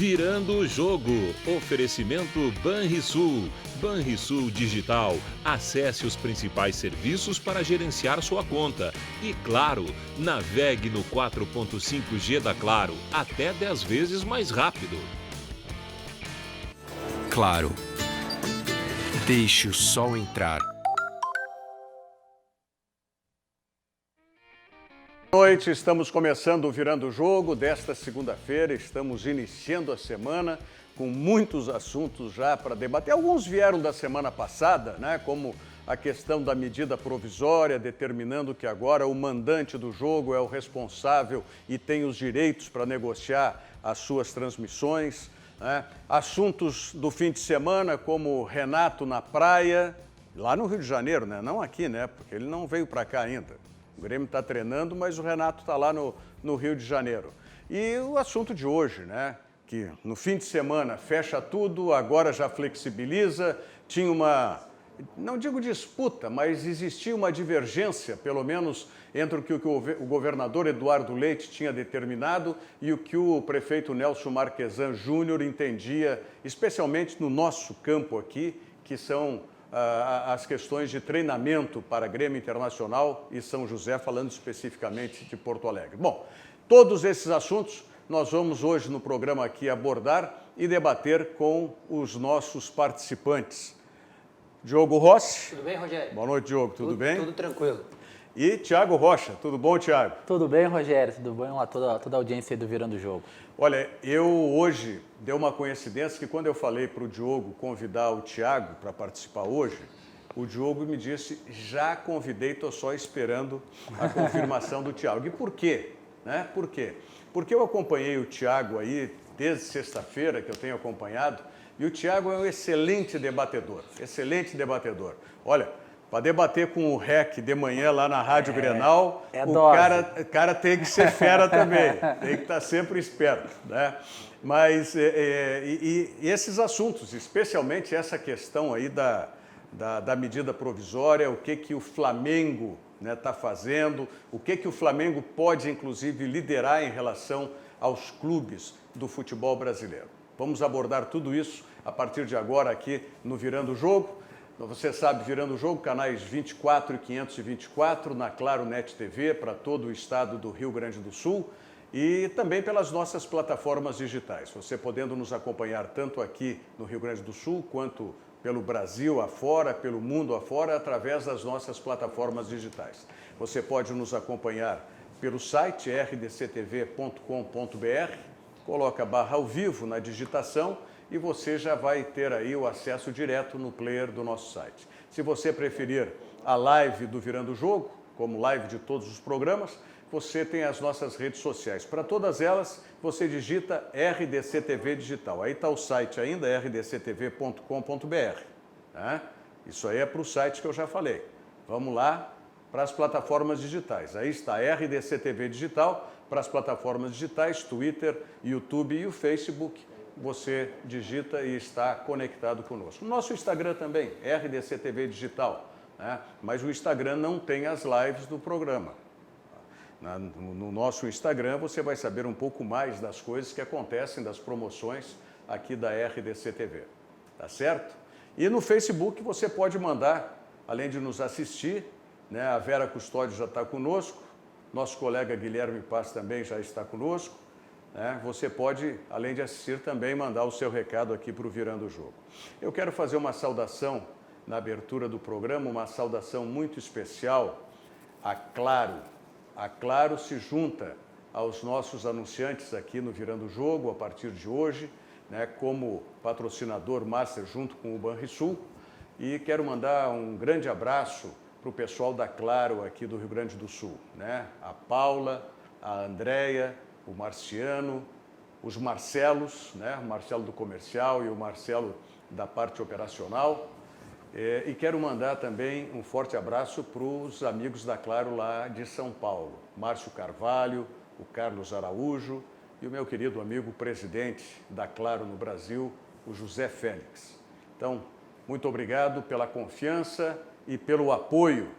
Virando o jogo. Oferecimento Banrisul. Banrisul Digital. Acesse os principais serviços para gerenciar sua conta. E Claro, navegue no 4.5G da Claro, até 10 vezes mais rápido. Claro. Deixe o sol entrar. Boa noite, estamos começando o Virando o Jogo desta segunda-feira, estamos iniciando a semana com muitos assuntos já para debater. Alguns vieram da semana passada, né, como a questão da medida provisória, determinando que agora o mandante do jogo é o responsável e tem os direitos para negociar as suas transmissões, né? Assuntos do fim de semana, como Renato na praia, lá no Rio de Janeiro, né? Não aqui, né? Porque ele não veio para cá ainda. O Grêmio está treinando, mas o Renato está lá no Rio de Janeiro. E o assunto de hoje, né? Que no fim de semana fecha tudo, agora já flexibiliza. Tinha uma, não digo disputa, mas existia uma divergência, pelo menos, entre o que o governador Eduardo Leite tinha determinado e o que o prefeito Nelson Marquesan Júnior entendia, especialmente no nosso campo aqui, que são as questões de treinamento para Grêmio Internacional e São José, falando especificamente de Porto Alegre. Bom, todos esses assuntos nós vamos hoje no programa aqui abordar e debater com os nossos participantes. Diogo Rossi. Tudo bem, Rogério? Boa noite, Diogo. Tudo bem? Tudo tranquilo. E Thiago Rocha. Tudo bom, Thiago? Tudo bem, Rogério? Tudo bom a toda a audiência aí do Virando o Jogo? Olha, eu hoje deu uma coincidência que quando eu falei para o Diogo convidar o Thiago para participar hoje, o Diogo me disse, já convidei, estou só esperando a confirmação do Thiago. E por quê? Né? Por quê? Porque eu acompanhei o Thiago aí desde sexta-feira, que eu tenho acompanhado, e o Thiago é um excelente debatedor. Olha, para debater com o REC de manhã lá na Rádio Grenal, o cara tem que ser fera também, tem que estar sempre esperto, né? Mas e esses assuntos, especialmente essa questão aí da medida provisória, o que o Flamengo está fazendo, o que o Flamengo pode, inclusive, liderar em relação aos clubes do futebol brasileiro. Vamos abordar tudo isso a partir de agora aqui no Virando o Jogo. Você sabe, Virando o Jogo, canais 24 e 524 na Claro Net TV para todo o estado do Rio Grande do Sul e também pelas nossas plataformas digitais. Você podendo nos acompanhar tanto aqui no Rio Grande do Sul quanto pelo Brasil afora, pelo mundo afora, através das nossas plataformas digitais. Você pode nos acompanhar pelo site rdctv.com.br, coloca /ao vivo na digitação e você já vai ter aí o acesso direto no player do nosso site. Se você preferir a live do Virando o Jogo, como live de todos os programas, você tem as nossas redes sociais. Para todas elas, você digita RDCTV Digital. Aí está o site ainda, rdctv.com.br. Né? Isso aí é para o site que eu já falei. Vamos lá para as plataformas digitais. Aí está RDCTV Digital, para as plataformas digitais, Twitter, YouTube e o Facebook. Você digita e está conectado conosco. Nosso Instagram também, RDCTV Digital, né? Mas o Instagram não tem as lives do programa. No nosso Instagram você vai saber um pouco mais das coisas que acontecem, das promoções aqui da RDCTV, tá certo? E no Facebook você pode mandar, além de nos assistir, né? A Vera Custódio já está conosco, nosso colega Guilherme Paz também já está conosco. Você pode, além de assistir, também mandar o seu recado aqui para o Virando o Jogo. Eu quero fazer uma saudação na abertura do programa, uma saudação muito especial à Claro. A Claro se junta aos nossos anunciantes aqui no Virando o Jogo a partir de hoje, né, como patrocinador master junto com o Banrisul. E quero mandar um grande abraço para o pessoal da Claro aqui do Rio Grande do Sul, né? A Paula, a Andréia, o Marciano, os Marcelos, né? O Marcelo do comercial e o Marcelo da parte operacional. E quero mandar também um forte abraço para os amigos da Claro lá de São Paulo. Márcio Carvalho, o Carlos Araújo e o meu querido amigo presidente da Claro no Brasil, o José Félix. Então, muito obrigado pela confiança e pelo apoio,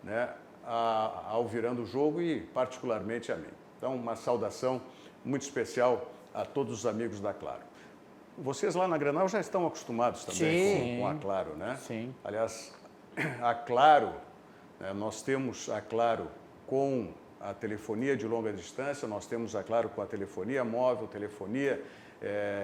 né, ao Virando o Jogo e particularmente a mim. Então, uma saudação muito especial a todos os amigos da Claro. Vocês lá na Grenal já estão acostumados também com a Claro, né? Sim. Aliás, a Claro, nós temos a Claro com a telefonia de longa distância, nós temos a Claro com a telefonia móvel, telefonia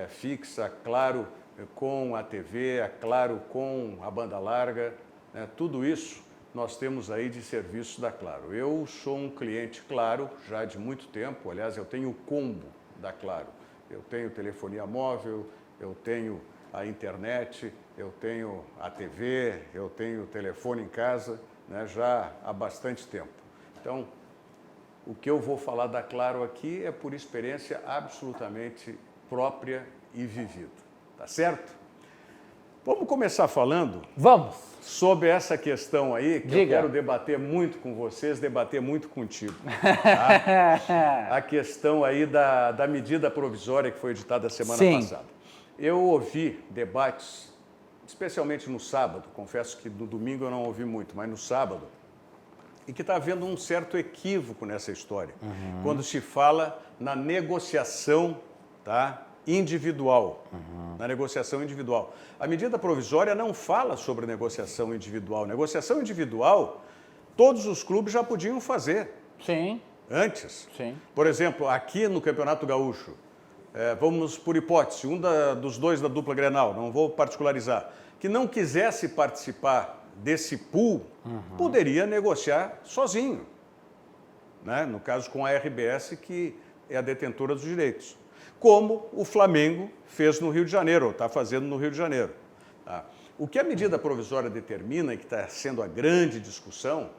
fixa, a Claro com a TV, a Claro com a banda larga, né? Tudo isso nós temos aí de serviços da Claro. Eu sou um cliente Claro já de muito tempo, aliás, eu tenho o combo da Claro. Eu tenho telefonia móvel, eu tenho a internet, eu tenho a TV, eu tenho o telefone em casa, né, já há bastante tempo. Então, o que eu vou falar da Claro aqui é por experiência absolutamente própria e vivida, tá certo? Vamos começar falando sobre essa questão aí, que eu quero debater muito com vocês, debater muito contigo. Tá? A questão aí da medida provisória que foi editada semana passada. Eu ouvi debates, especialmente no sábado, confesso que no domingo eu não ouvi muito, mas no sábado, e que está havendo um certo equívoco nessa história, quando se fala na negociação, tá, individual, na negociação individual. A medida provisória não fala sobre negociação individual. Negociação individual, todos os clubes já podiam fazer. Sim. Antes. Sim. Por exemplo, aqui no Campeonato Gaúcho, vamos por hipótese, dos dois da dupla Grenal, não vou particularizar, que não quisesse participar desse pool, poderia negociar sozinho, né? No caso com a RBS, que é a detentora dos direitos. Como o Flamengo fez no Rio de Janeiro, ou está fazendo no Rio de Janeiro. Tá? O que a medida provisória determina, e que está sendo a grande discussão,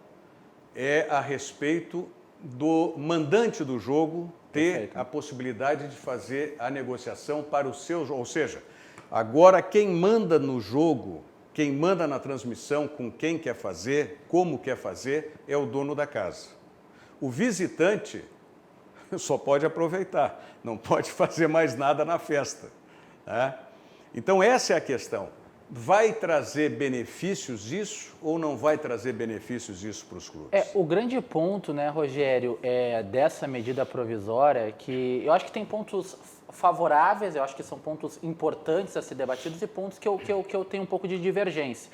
é a respeito do mandante do jogo ter a possibilidade de fazer a negociação para o seu jogo. Ou seja, agora quem manda no jogo, quem manda na transmissão, com quem quer fazer, como quer fazer, é o dono da casa. O visitante só pode aproveitar, não pode fazer mais nada na festa. Né? Então essa é a questão. Vai trazer benefícios isso ou não vai trazer benefícios isso para os clubes? O grande ponto, né, Rogério, dessa medida provisória, que eu acho que tem pontos favoráveis, eu acho que são pontos importantes a ser debatidos e pontos que eu tenho um pouco de divergência.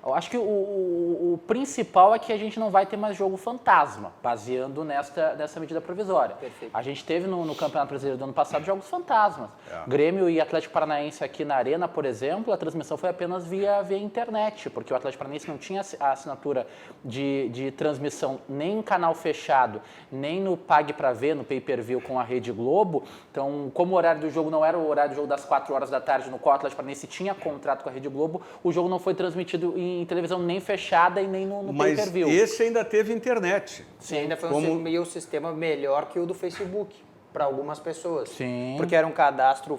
Eu acho que o principal é que a gente não vai ter mais jogo fantasma, baseando nessa medida provisória. Perfeito. A gente teve no Campeonato Brasileiro do ano passado jogos fantasmas. Grêmio e Atlético Paranaense aqui na Arena, por exemplo, a transmissão foi apenas via internet, porque o Atlético Paranaense não tinha a assinatura de transmissão nem em canal fechado, nem no Pague Pra Ver, no pay-per-view com a Rede Globo. Então, como o horário do jogo não era o horário do jogo das 4 horas da tarde, no qual o Atlético Paranaense tinha contrato com a Rede Globo, o jogo não foi transmitido em televisão nem fechada e nem no pay-per-view. Mas esse ainda teve internet. Sim, ainda foi um sistema melhor que o do Facebook, para algumas pessoas. Sim. Porque era um cadastro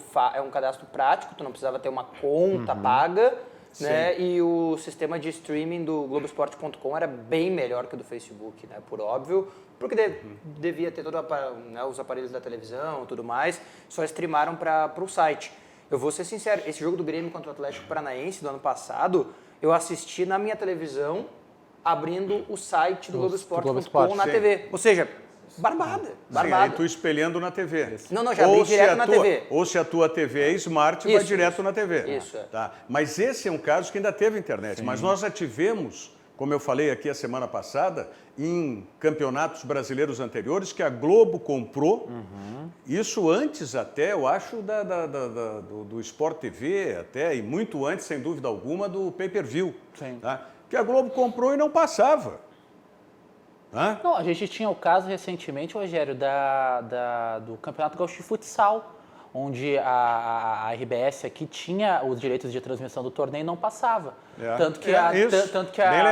prático, tu não precisava ter uma conta paga, né? E o sistema de streaming do Globoesporte.com era bem melhor que o do Facebook, né? Por óbvio, porque devia ter os aparelhos da televisão e tudo mais, só streamaram para o site. Eu vou ser sincero, esse jogo do Grêmio contra o Atlético Paranaense do ano passado, eu assisti na minha televisão, abrindo o site do Globoesporte.com na TV. Ou seja, barbada. Sim, aí tu espelhando na TV. Não, já abri direto na TV. Ou se a tua TV é smart, vai direto na TV. Isso, Tá? Mas esse é um caso que ainda teve internet. Mas nós já tivemos, como eu falei aqui a semana passada, em campeonatos brasileiros anteriores, que a Globo comprou, isso antes até, eu acho, do Sport TV, até, e muito antes, sem dúvida alguma, do pay-per-view. Tá? Que a Globo comprou e não passava. Hã? Não, a gente tinha o caso recentemente, Rogério, do Campeonato Gaúcho de Futsal, onde a RBS aqui tinha os direitos de transmissão do torneio e não passava. Tanto que a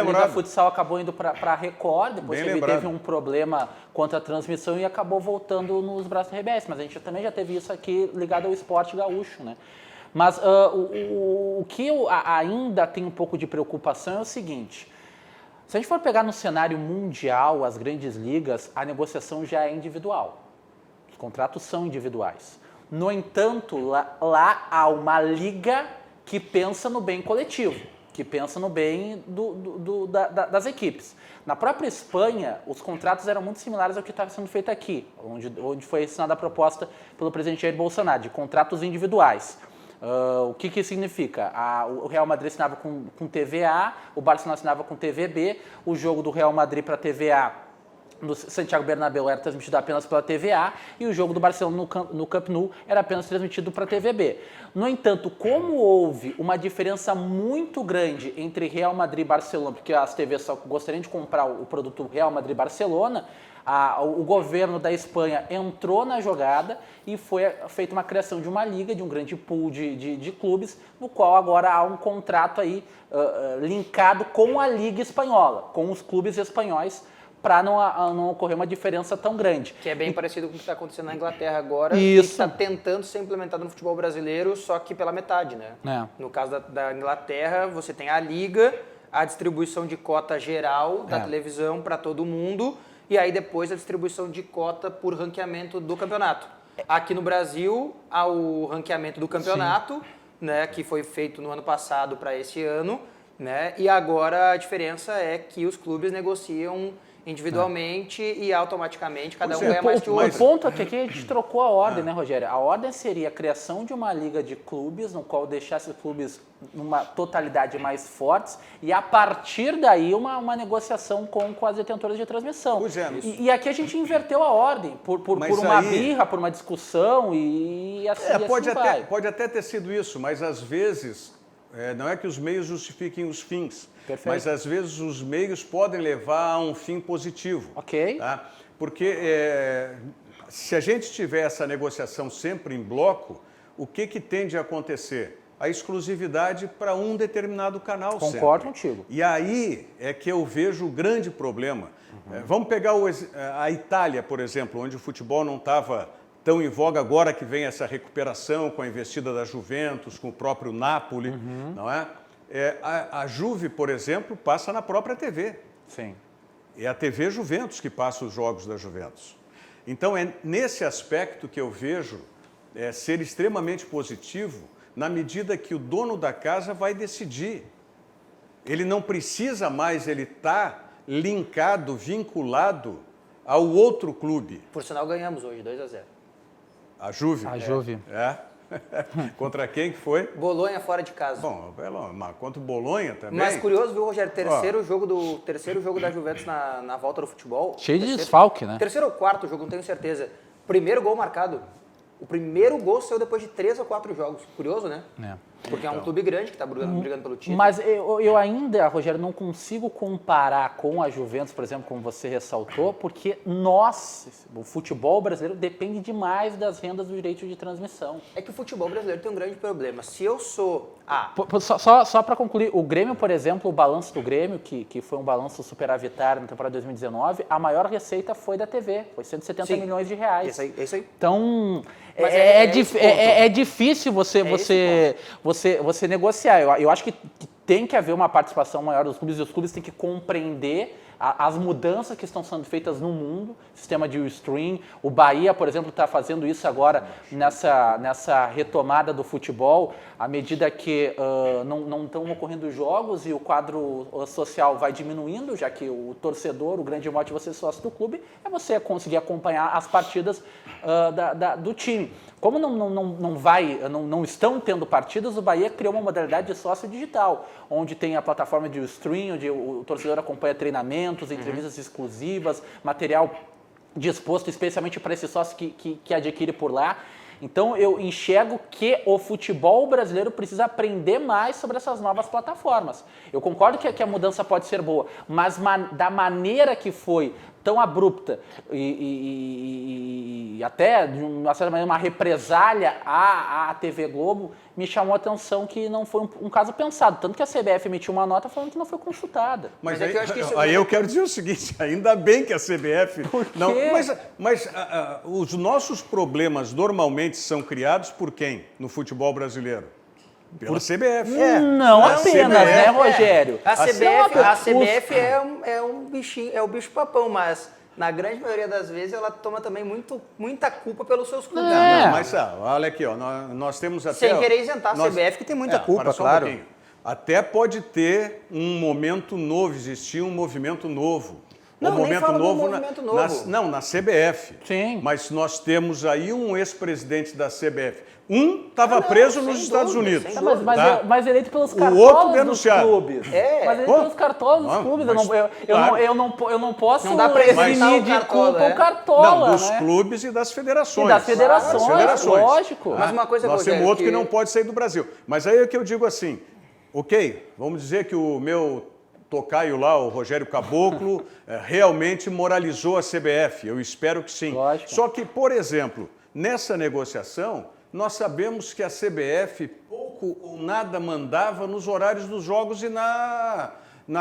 Liga Futsal acabou indo para a Record, depois teve um problema quanto à transmissão e acabou voltando nos braços da RBS. Mas a gente também já teve isso aqui ligado ao esporte gaúcho, né? Mas o que eu ainda tenho um pouco de preocupação é o seguinte: se a gente for pegar no cenário mundial, as grandes ligas, a negociação já é individual. Os contratos são individuais. No entanto, lá há uma liga que pensa no bem coletivo. que pensa no bem das equipes. Na própria Espanha, os contratos eram muito similares ao que estava sendo feito aqui, onde foi assinada a proposta pelo presidente Jair Bolsonaro, de contratos individuais. O que significa? O Real Madrid assinava com TVA, o Barcelona assinava com TVB, o jogo do Real Madrid para TVA no Santiago Bernabéu era transmitido apenas pela TVA e o jogo do Barcelona no Camp Nou era apenas transmitido para a TVB. No entanto, como houve uma diferença muito grande entre Real Madrid e Barcelona, porque as TVs só gostariam de comprar o produto Real Madrid-Barcelona, o governo da Espanha entrou na jogada e foi feita uma criação de uma liga, de um grande pool de clubes, no qual agora há um contrato aí linkado com a Liga Espanhola, com os clubes espanhóis, para não ocorrer uma diferença tão grande. Que é bem parecido com o que está acontecendo na Inglaterra agora, Isso. e está tentando ser implementado no futebol brasileiro, só que pela metade, né? É. No caso da Inglaterra, você tem a liga, a distribuição de cota geral da televisão para todo mundo, e aí depois a distribuição de cota por ranqueamento do campeonato. Aqui no Brasil, há o ranqueamento do campeonato, né, que foi feito no ano passado para esse ano, né, e agora a diferença é que os clubes negociam individualmente e automaticamente cada um ganha mais que o outro. O ponto é que aqui a gente trocou a ordem, né, Rogério? A ordem seria a criação de uma liga de clubes, no qual deixasse os clubes numa totalidade mais fortes e a partir daí uma negociação com as detentoras de transmissão. Pois é, e aqui a gente inverteu a ordem por uma birra, por uma discussão e assim, pode até ter sido isso, mas às vezes não é que os meios justifiquem os fins. Perfeito. Mas às vezes os meios podem levar a um fim positivo. Ok. Tá? Porque se a gente tiver essa negociação sempre em bloco, o que tende a acontecer? A exclusividade para um determinado canal. Concordo contigo. E aí é que eu vejo o grande problema. Vamos pegar a Itália, por exemplo, onde o futebol não estava tão em voga, agora que vem essa recuperação com a investida da Juventus, com o próprio Napoli, não é? A Juve, por exemplo, passa na própria TV. Sim. É a TV Juventus que passa os jogos da Juventus. Então, é nesse aspecto que eu vejo ser extremamente positivo, na medida que o dono da casa vai decidir. Ele não precisa mais, ele está linkado, vinculado ao outro clube. Por sinal, ganhamos hoje, 2-0. A Juve? A Juve. Contra quem que foi? Bolonha fora de casa. Bom, mas contra o Bolonha também. Mas curioso, viu, Rogério? Terceiro jogo da Juventus na volta do futebol. Cheio de desfalque, né? Terceiro ou quarto jogo, não tenho certeza. Primeiro gol marcado. O primeiro gol saiu depois de 3 ou 4 jogos. Curioso, né? Porque é um clube grande que está brigando pelo título. Mas eu ainda, Rogério, não consigo comparar com a Juventus, por exemplo, como você ressaltou, porque o futebol brasileiro depende demais das rendas do direito de transmissão. É que o futebol brasileiro tem um grande problema. Se eu sou... Só para concluir, o Grêmio, por exemplo, o balanço do Grêmio, que foi um balanço superavitário na temporada 2019, a maior receita foi da TV, foi 170 milhões de reais. É isso aí. Então, Mas é difícil você negociar. Eu acho que tem que haver uma participação maior dos clubes e os clubes têm que compreender as mudanças que estão sendo feitas no mundo, sistema de stream. O Bahia, por exemplo, está fazendo isso agora nessa retomada do futebol, à medida que não estão ocorrendo jogos e o quadro social vai diminuindo, já que o torcedor, o grande mote de você ser sócio do clube, é você conseguir acompanhar as partidas do time. Como não estão tendo partidas, o Bahia criou uma modalidade de sócio digital, onde tem a plataforma de stream, onde o torcedor acompanha treinamentos, entrevistas exclusivas, material disposto especialmente para esse sócio que adquire por lá. Então, eu enxergo que o futebol brasileiro precisa aprender mais sobre essas novas plataformas. Eu concordo que a mudança pode ser boa, mas da maneira que foi, tão abrupta e até, de uma certa maneira, uma represália à TV Globo, me chamou a atenção que não foi um caso pensado. Tanto que a CBF emitiu uma nota falando que não foi consultada. Mas aí, aí eu quero dizer o seguinte, ainda bem que a CBF... Por quê? Não, mas os nossos problemas normalmente são criados por quem no futebol brasileiro? Pela CBF. Não apenas, CBF, né, Rogério? A CBF é um bichinho, é o bicho-papão, mas na grande maioria das vezes ela toma também muita culpa pelos seus clubes. Não, mas olha aqui, ó, nós temos até... Sem querer isentar a CBF, que tem muita culpa, para só claro. Um pouquinho. até pode ter um momento novo, existir um movimento novo. Não, um nem momento fala do novo, movimento novo. na CBF. Sim. Mas nós temos aí um ex-presidente da CBF. Um estava preso nos Estados Unidos. sem Tá, dúvida. mas eleito pelos O cartolas outro dos denunciado. clubes. É. Mas eleito Bom, pelos cartolas dos não, clubes. mas- claro. Eu não posso Não dá pra evitar eximir o de cartola, culpa é? o cartola, Não, dos né? clubes e das federações. E das federações, lógico. Mas uma coisa, Nós Rogério, temos outro que que não pode sair do Brasil. Mas aí é que eu digo assim, ok, vamos dizer que o meu tocaio lá, o Rogério Caboclo, realmente moralizou a CBF. Eu espero que sim. Lógico. Só que, por exemplo, nessa negociação, nós sabemos que a CBF pouco ou nada mandava nos horários dos jogos e na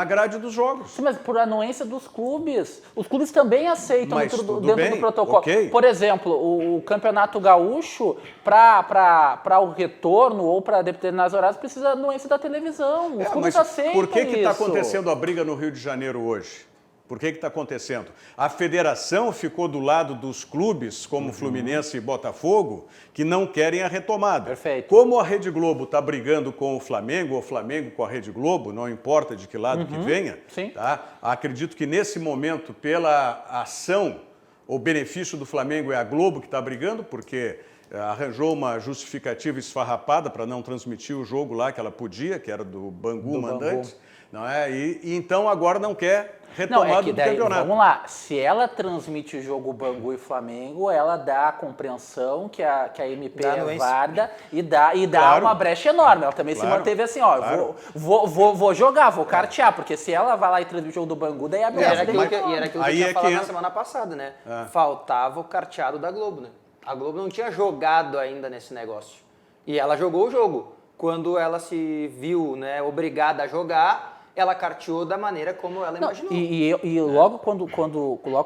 grade dos jogos. Sim, mas por anuência dos clubes. Os clubes também aceitam Mas dentro, tudo dentro bem, do protocolo. ok. Por exemplo, o Campeonato Gaúcho, para o retorno ou para determinados horários, precisa da anuência da televisão. Os clubes Mas aceitam por que está isso. acontecendo a briga no Rio de Janeiro hoje? Por que está acontecendo? A federação ficou do lado dos clubes, como Fluminense e Botafogo, que não querem a retomada. Perfeito. Como a Rede Globo está brigando com o Flamengo, ou o Flamengo com a Rede Globo, não importa de que lado que venha, Sim. tá? Acredito que nesse momento, pela ação, o benefício do Flamengo é a Globo que está brigando, porque arranjou uma justificativa esfarrapada para não transmitir o jogo lá que ela podia, que era do Bangu mandante. Não é? E então agora não quer retomada Não, é que do daí, campeonato. vamos lá, se ela transmite o jogo Bangu e Flamengo, ela dá a compreensão que a MP Dá é anuência. varda e dá Claro. uma brecha enorme. Ela também se Claro. manteve assim, ó, Claro. vou jogar, vou cartear, porque se ela vai lá e transmite o jogo do Bangu, daí a E brecha era aquilo, daí que, enorme. e era aquilo que Aí eu tinha é falado que na entra- semana passada, né? Faltava o carteado da Globo, né? A Globo não tinha jogado ainda nesse negócio. E ela jogou o jogo. Quando ela se viu, né, obrigada a jogar, ela carteou da maneira como ela Não, imaginou. e logo quando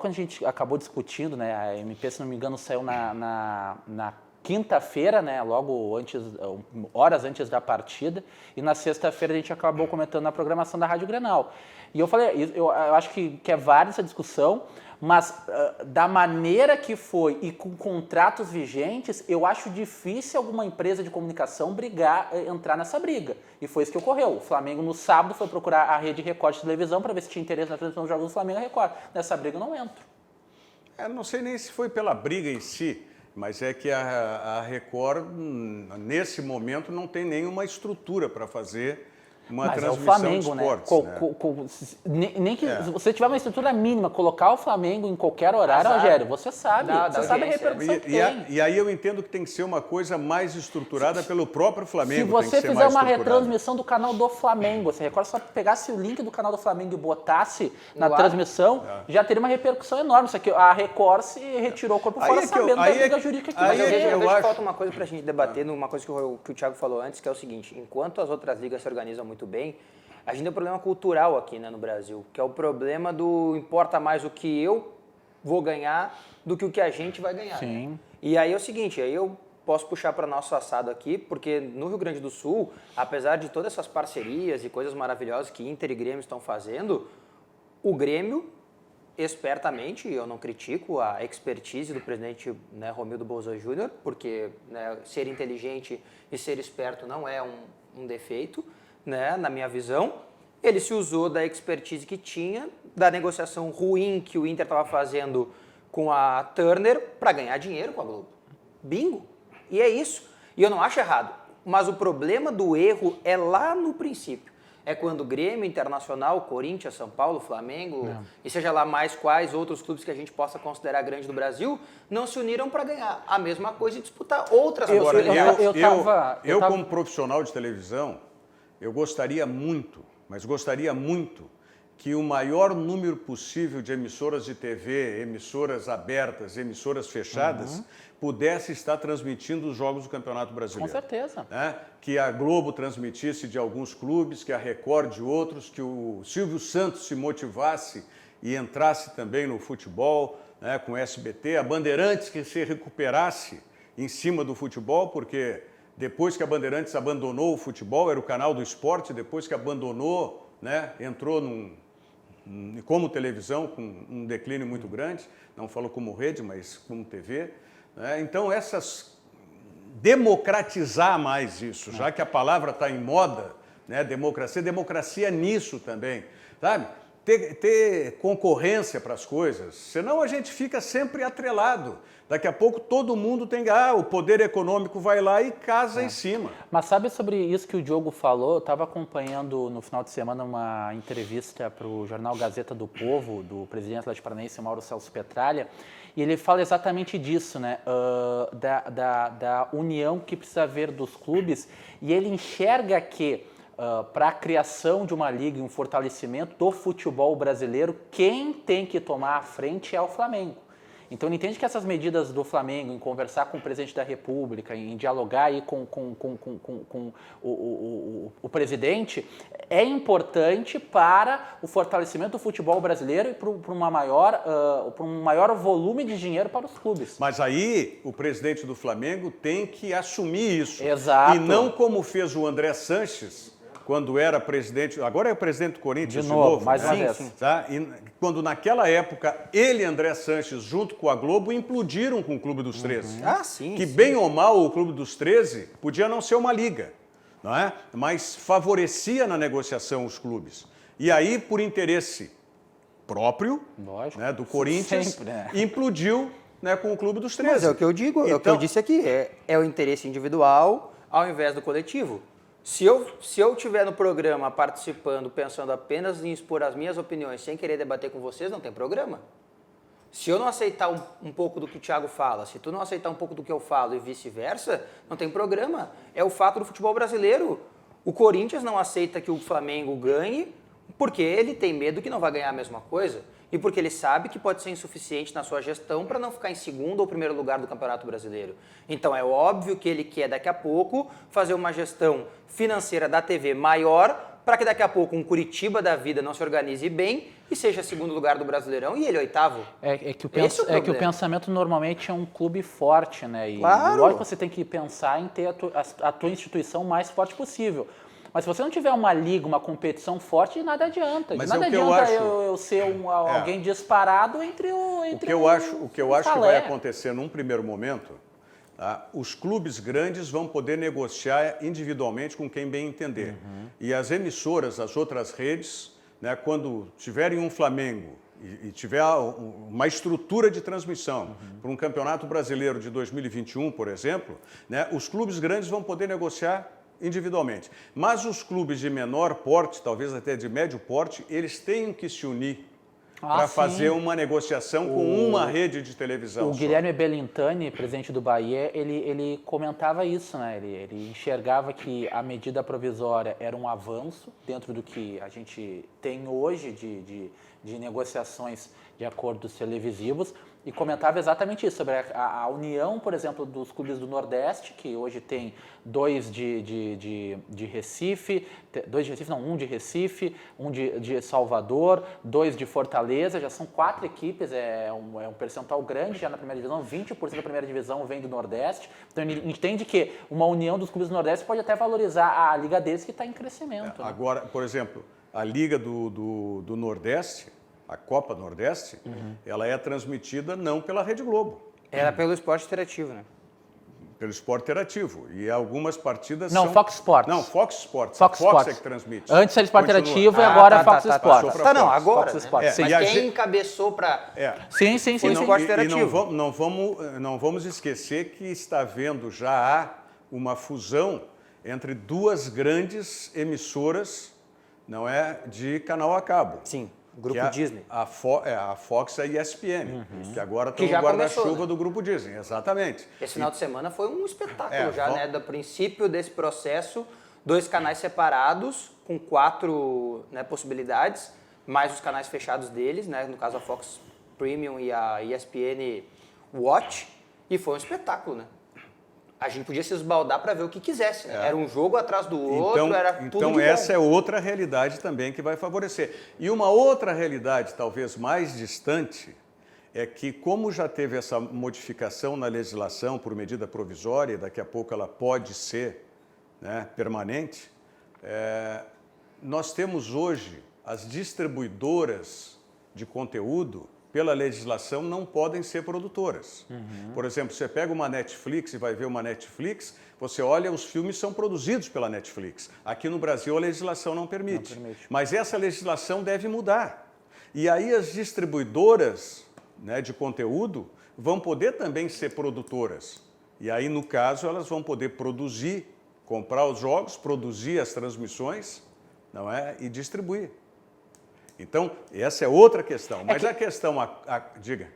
a gente acabou discutindo, né, a MP, se não me engano, saiu na quinta-feira, né, logo antes, horas antes da partida, e na sexta-feira a gente acabou comentando na programação da Rádio Grenal. E eu falei, eu acho que é válida essa discussão, mas da maneira que foi e com contratos vigentes, eu acho difícil alguma empresa de comunicação entrar nessa briga. E foi isso que ocorreu. O Flamengo no sábado foi procurar a Rede Record de televisão para ver se tinha interesse na transmissão dos jogos do Flamengo e Record. Nessa briga eu não entro. Não sei nem se foi pela briga em si, mas é que a Record, nesse momento, não tem nenhuma estrutura para fazer uma Mas é o transmissão Flamengo, de né? esportes. Nem que se você tiver uma estrutura mínima, colocar o Flamengo em qualquer horário, Azar. Rogério, você sabe. Da Você sabe a audiência. repercussão que E, tem. e aí eu entendo que tem que ser uma coisa mais estruturada pelo próprio Flamengo. Se você tem que ser fizer mais uma estruturada. retransmissão do canal do Flamengo, se a Record só pegasse o link do canal do Flamengo e botasse na No ar. transmissão, já teria uma repercussão enorme. Só que a Record se retirou o corpo Aí fora é que eu- sabendo da aí é briga que- jurídica que aí vai é que haver. Eu vejo acho- que falta uma coisa pra gente debater, numa coisa que o Thiago falou antes, que é o seguinte: enquanto as outras ligas se organizam muito bem, a gente tem um problema cultural aqui, né, no Brasil, que é o problema do importa mais o que eu vou ganhar do que o que a gente vai ganhar. Sim. Né? E aí é o seguinte, aí eu posso puxar para nosso assado aqui, porque no Rio Grande do Sul, apesar de todas essas parcerias e coisas maravilhosas que Inter e Grêmio estão fazendo, o Grêmio, espertamente, eu não critico a expertise do presidente, né, Romildo Bolzan Júnior, porque, né, ser inteligente e ser esperto não é um defeito, né, na minha visão. Ele se usou da expertise que tinha, da negociação ruim que o Inter estava fazendo com a Turner para ganhar dinheiro com a Globo. Bingo! E é isso. E eu não acho errado. Mas o problema do erro é lá no princípio. É quando Grêmio, Internacional, Corinthians, São Paulo, Flamengo, e seja lá mais quais outros clubes que a gente possa considerar grandes do Brasil, não se uniram para ganhar a mesma coisa e disputar outras Agora, possibilidades. eu como profissional de televisão, eu gostaria muito, mas gostaria muito, que o maior número possível de emissoras de TV, emissoras abertas, emissoras fechadas, pudesse estar transmitindo os jogos do Campeonato Brasileiro. Com certeza. Né? Que a Globo transmitisse de alguns clubes, que a Record de outros, que o Silvio Santos se motivasse e entrasse também no futebol, né, com o SBT, a Bandeirantes que se recuperasse em cima do futebol, porque depois que a Bandeirantes abandonou o futebol, era o canal do esporte, depois que abandonou, né, entrou como televisão, com um declínio muito grande, não falo como rede, mas como TV. Né? Então, democratizar mais isso, já que a palavra está em moda, né? Democracia nisso também, sabe? Ter concorrência para as coisas, senão a gente fica sempre atrelado. Daqui a pouco todo mundo tem, o poder econômico vai lá e casa em cima. Mas sabe sobre isso que o Diogo falou? Eu estava acompanhando no final de semana uma entrevista para o jornal Gazeta do Povo, do presidente Atlético Paranaense, Mauro Celso Petralha, e ele fala exatamente disso, né? Da união que precisa haver dos clubes, e ele enxerga que para a criação de uma liga e um fortalecimento do futebol brasileiro, quem tem que tomar a frente é o Flamengo. Então ele entende que essas medidas do Flamengo, em conversar com o presidente da República, em dialogar aí com o presidente, é importante para o fortalecimento do futebol brasileiro e para um maior volume de dinheiro para os clubes. Mas aí o presidente do Flamengo tem que assumir isso. Exato. E não como fez o André Sanches, quando era presidente, agora é o presidente do Corinthians de novo, mais né? uma vez. Tá? E quando naquela época ele e André Sanches, junto com a Globo, implodiram com o Clube dos 13. Ah, sim. Que bem ou mal o Clube dos 13 podia não ser uma liga, não é? Mas favorecia na negociação os clubes. E aí, por interesse próprio, Lógico. né, do Corinthians, Sempre, né? implodiu, né, com o Clube dos 13. Mas é o que eu digo, é o que eu disse aqui, é o interesse individual ao invés do coletivo. Se eu estiver no programa participando, pensando apenas em expor as minhas opiniões, sem querer debater com vocês, não tem programa. Se eu não aceitar um pouco do que o Thiago fala, se tu não aceitar um pouco do que eu falo e vice-versa, não tem programa. É o fato do futebol brasileiro. O Corinthians não aceita que o Flamengo ganhe porque ele tem medo que não vai ganhar a mesma coisa e porque ele sabe que pode ser insuficiente na sua gestão para não ficar em segundo ou primeiro lugar do Campeonato Brasileiro. Então é óbvio que ele quer daqui a pouco fazer uma gestão financeira da TV maior para que daqui a pouco um Curitiba da vida não se organize bem e seja segundo lugar do Brasileirão e ele oitavo. É que o pensamento normalmente é um clube forte, né? E Claro. lógico que você tem que pensar em ter a tua instituição mais forte possível. Mas se você não tiver uma liga, uma competição forte, de nada adianta. Mas de nada é o que eu adianta acho- eu ser alguém disparado entre O que eu acho que vai Salé. acontecer num primeiro momento, tá? Os clubes grandes vão poder negociar individualmente com quem bem entender. E as emissoras, as outras redes, né, quando tiverem um Flamengo e tiver uma estrutura de transmissão para um Campeonato Brasileiro de 2021, por exemplo, né, os clubes grandes vão poder negociar individualmente. Mas os clubes de menor porte, talvez até de médio porte, eles têm que se unir para sim. fazer uma negociação com uma rede de televisão. O só. Guilherme Belintani, presidente do Bahia, ele comentava isso, né? Ele enxergava que a medida provisória era um avanço dentro do que a gente tem hoje de negociações de acordos televisivos e comentava exatamente isso, sobre a união, por exemplo, dos clubes do Nordeste, que hoje tem dois de Recife, um de Recife, um de Salvador, dois de Fortaleza, já são 4 equipes, é um percentual grande já na primeira divisão, 20% da primeira divisão vem do Nordeste, então ele entende que uma união dos clubes do Nordeste pode até valorizar a liga deles que está em crescimento. Né? Agora, por exemplo, a Liga do Nordeste, a Copa Nordeste, ela é transmitida não pela Rede Globo, Era pelo esporte interativo, né? pelo Esporte Interativo. E algumas partidas Não, são... Fox Sports. Não, Fox Sports. Fox a Fox Sports. é que transmite. Antes era Esporte Continua. Interativo e agora é Fox Sports. Passou pra Tá, não, Fox. agora, Fox né? Sports, sim. Mas E a quem gente- encabeçou para... Sim. E Esporte interativo. não vamos esquecer que está havendo já uma fusão entre duas grandes emissoras, não é, de canal a cabo. Sim, o Grupo Que é Disney. A Fox e a ESPN, que agora Que estão já no guarda-chuva começou, né? do Grupo Disney, exatamente. Esse final de semana foi um espetáculo É, já, né? Do princípio desse processo, 2 canais separados, com 4 possibilidades, mais os canais fechados deles, né? No caso a Fox Premium e a ESPN Watch, e foi um espetáculo, né? A gente podia se esbaldar para ver o que quisesse, né? Era um jogo atrás do outro, era tudo de Então bom. essa é outra realidade também que vai favorecer. E uma outra realidade, talvez mais distante, é que como já teve essa modificação na legislação por medida provisória, e daqui a pouco ela pode ser, né, permanente, nós temos hoje as distribuidoras de conteúdo pela legislação, não podem ser produtoras. Por exemplo, você pega uma Netflix e vai ver uma Netflix, você olha, os filmes são produzidos pela Netflix. Aqui no Brasil a legislação não permite. Mas essa legislação deve mudar. E aí as distribuidoras, né, de conteúdo vão poder também ser produtoras. E aí, no caso, elas vão poder produzir, comprar os jogos, produzir as transmissões, não é? E distribuir. Então, essa é outra questão. Mas a questão, diga.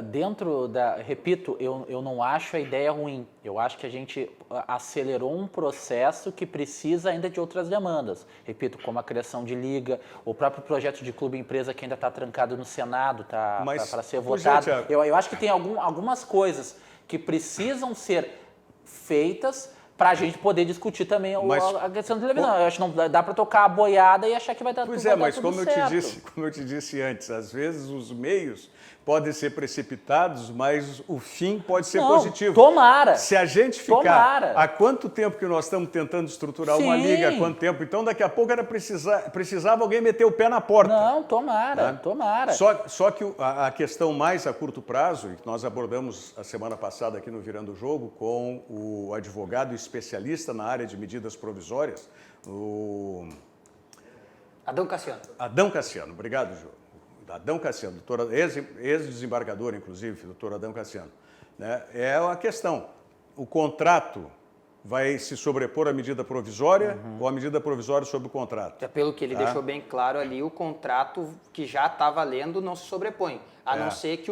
Dentro da... Repito, eu não acho a ideia ruim. Eu acho que a gente acelerou um processo que precisa ainda de outras demandas. Repito, como a criação de liga, o próprio projeto de clube-empresa que ainda está trancado no Senado, para ser votado. Eu acho que tem algumas coisas que precisam ser feitas para a gente poder discutir também a questão da televisão. Eu acho que não dá para tocar a boiada e achar que vai dar tudo certo. Pois é, mas como eu te disse antes, às vezes os meios podem ser precipitados, mas o fim pode ser positivo. Tomara! Se a gente ficar... Há quanto tempo que nós estamos tentando estruturar uma liga? Há quanto tempo? Então, daqui a pouco precisava alguém meter o pé na porta. Não, tomara, né? Tomara. Só que a questão mais a curto prazo, e que nós abordamos a semana passada aqui no Virando o Jogo, com o advogado especialista na área de medidas provisórias, o... Adão Cassiano. Adão Cassiano, obrigado, Jô. Adão Cassiano, ex-desembargador, inclusive, doutor Adão Cassiano. Né? É a questão, o contrato vai se sobrepor à medida provisória ou a medida provisória sobre o contrato? Pelo que ele deixou bem claro ali, o contrato que já está valendo não se sobrepõe, a não ser que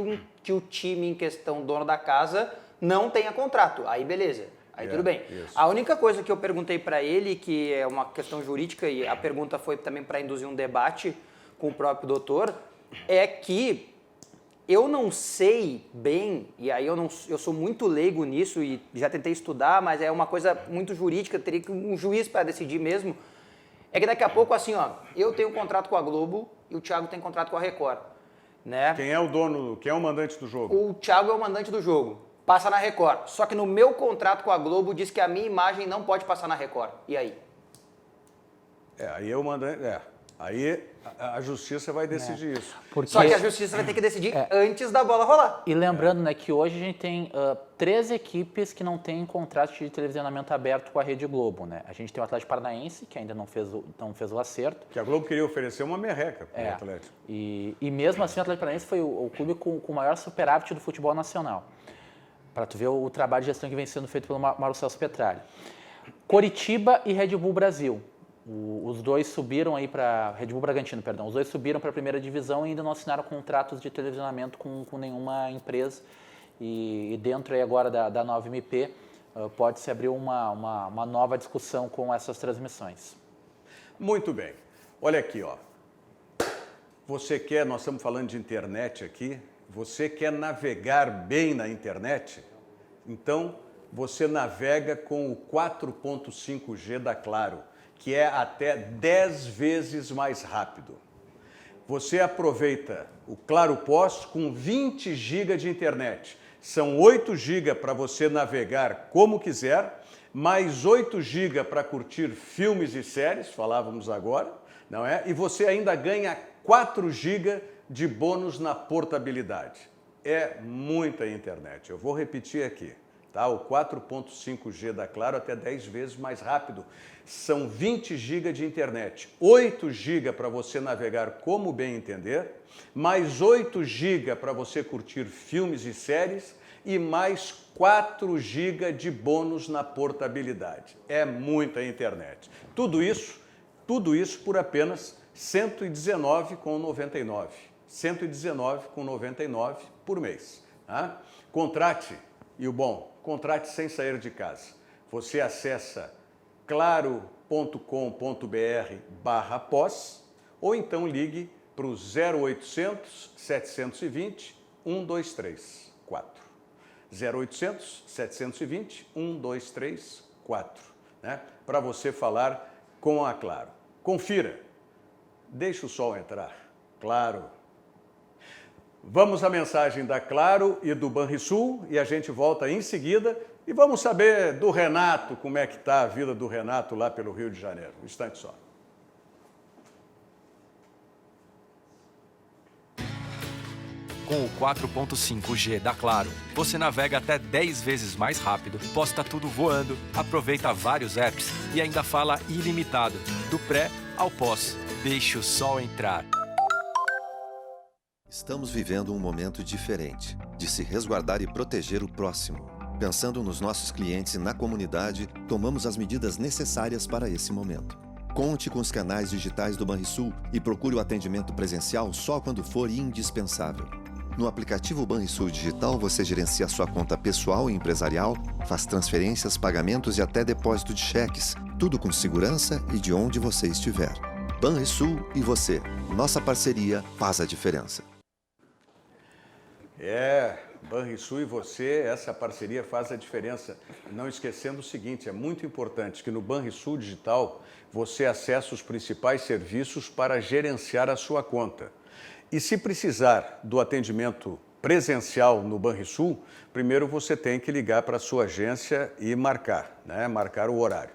o time em questão, dono da casa, não tenha contrato. Aí beleza. Aí tudo bem. Isso. A única coisa que eu perguntei para ele, que é uma questão jurídica, e a pergunta foi também para induzir um debate com o próprio doutor, é que eu não sei bem, e aí eu sou muito leigo nisso e já tentei estudar, mas é uma coisa muito jurídica, teria que um juiz para decidir mesmo, é que daqui a pouco, assim, ó, eu tenho um contrato com a Globo e o Thiago tem contrato com a Record, né? Quem é o dono, quem é o mandante do jogo? O Thiago é o mandante do jogo, passa na Record, só que no meu contrato com a Globo diz que a minha imagem não pode passar na Record, e aí? Aí eu mandante, aí a justiça vai decidir isso. Só que a justiça vai ter que decidir antes da bola rolar. E lembrando, né, que hoje a gente tem 13 equipes que não têm contrato de televisionamento aberto com a Rede Globo, né? A gente tem o Atlético Paranaense, que ainda não fez o acerto. Que a Globo queria oferecer uma merreca para o Atlético. E mesmo assim o Atlético Paranaense foi o clube com o maior superávit do futebol nacional. Para tu ver o trabalho de gestão que vem sendo feito pelo Mauro Celso Petralha. Coritiba e Red Bull Brasil. Os dois subiram aí para... Red Bull Bragantino, perdão. Os dois subiram para a primeira divisão e ainda não assinaram contratos de televisionamento com nenhuma empresa. E dentro aí agora da nova MP, pode-se abrir uma nova discussão com essas transmissões. Muito bem. Olha aqui, ó. Você quer, nós estamos falando de internet aqui, você quer navegar bem na internet? Então, você navega com o 4.5G da Claro, que é até 10 vezes mais rápido. Você aproveita o Claro Post com 20 GB de internet. São 8 GB para você navegar como quiser, mais 8 GB para curtir filmes e séries, falávamos agora, não é? E você ainda ganha 4 GB de bônus na portabilidade. É muita internet. Eu vou repetir aqui. Tá? O 4.5G da Claro até 10 vezes mais rápido. São 20 GB de internet, 8 GB para você navegar como bem entender, mais 8 GB para você curtir filmes e séries e mais 4 GB de bônus na portabilidade. É muita internet. Tudo isso por apenas R$ 119,99. R$ 119,99 por mês. Tá? Contrate, e o bom, contrate sem sair de casa. Você acessa claro.com.br/pós ou então ligue para o 0800 720 1234. 0800 720 1234, né? Para você falar com a Claro. Confira. Deixa o sol entrar. Claro. Vamos à mensagem da Claro e do Banrisul e a gente volta em seguida e vamos saber do Renato, como é que está a vida do Renato lá pelo Rio de Janeiro. Um instante só. Com o 4.5G da Claro, você navega até 10 vezes mais rápido, posta tudo voando, aproveita vários apps e ainda fala ilimitado, do pré ao pós. Deixe o sol entrar. Estamos vivendo um momento diferente, de se resguardar e proteger o próximo. Pensando nos nossos clientes e na comunidade, tomamos as medidas necessárias para esse momento. Conte com os canais digitais do Banrisul e procure o atendimento presencial só quando for indispensável. No aplicativo Banrisul Digital, você gerencia sua conta pessoal e empresarial, faz transferências, pagamentos e até depósito de cheques, tudo com segurança e de onde você estiver. Banrisul e você, nossa parceria faz a diferença. Banrisul e você, essa parceria faz a diferença. Não esquecendo o seguinte, é muito importante que no Banrisul Digital você acesse os principais serviços para gerenciar a sua conta. E se precisar do atendimento presencial no Banrisul, primeiro você tem que ligar para a sua agência e marcar o horário.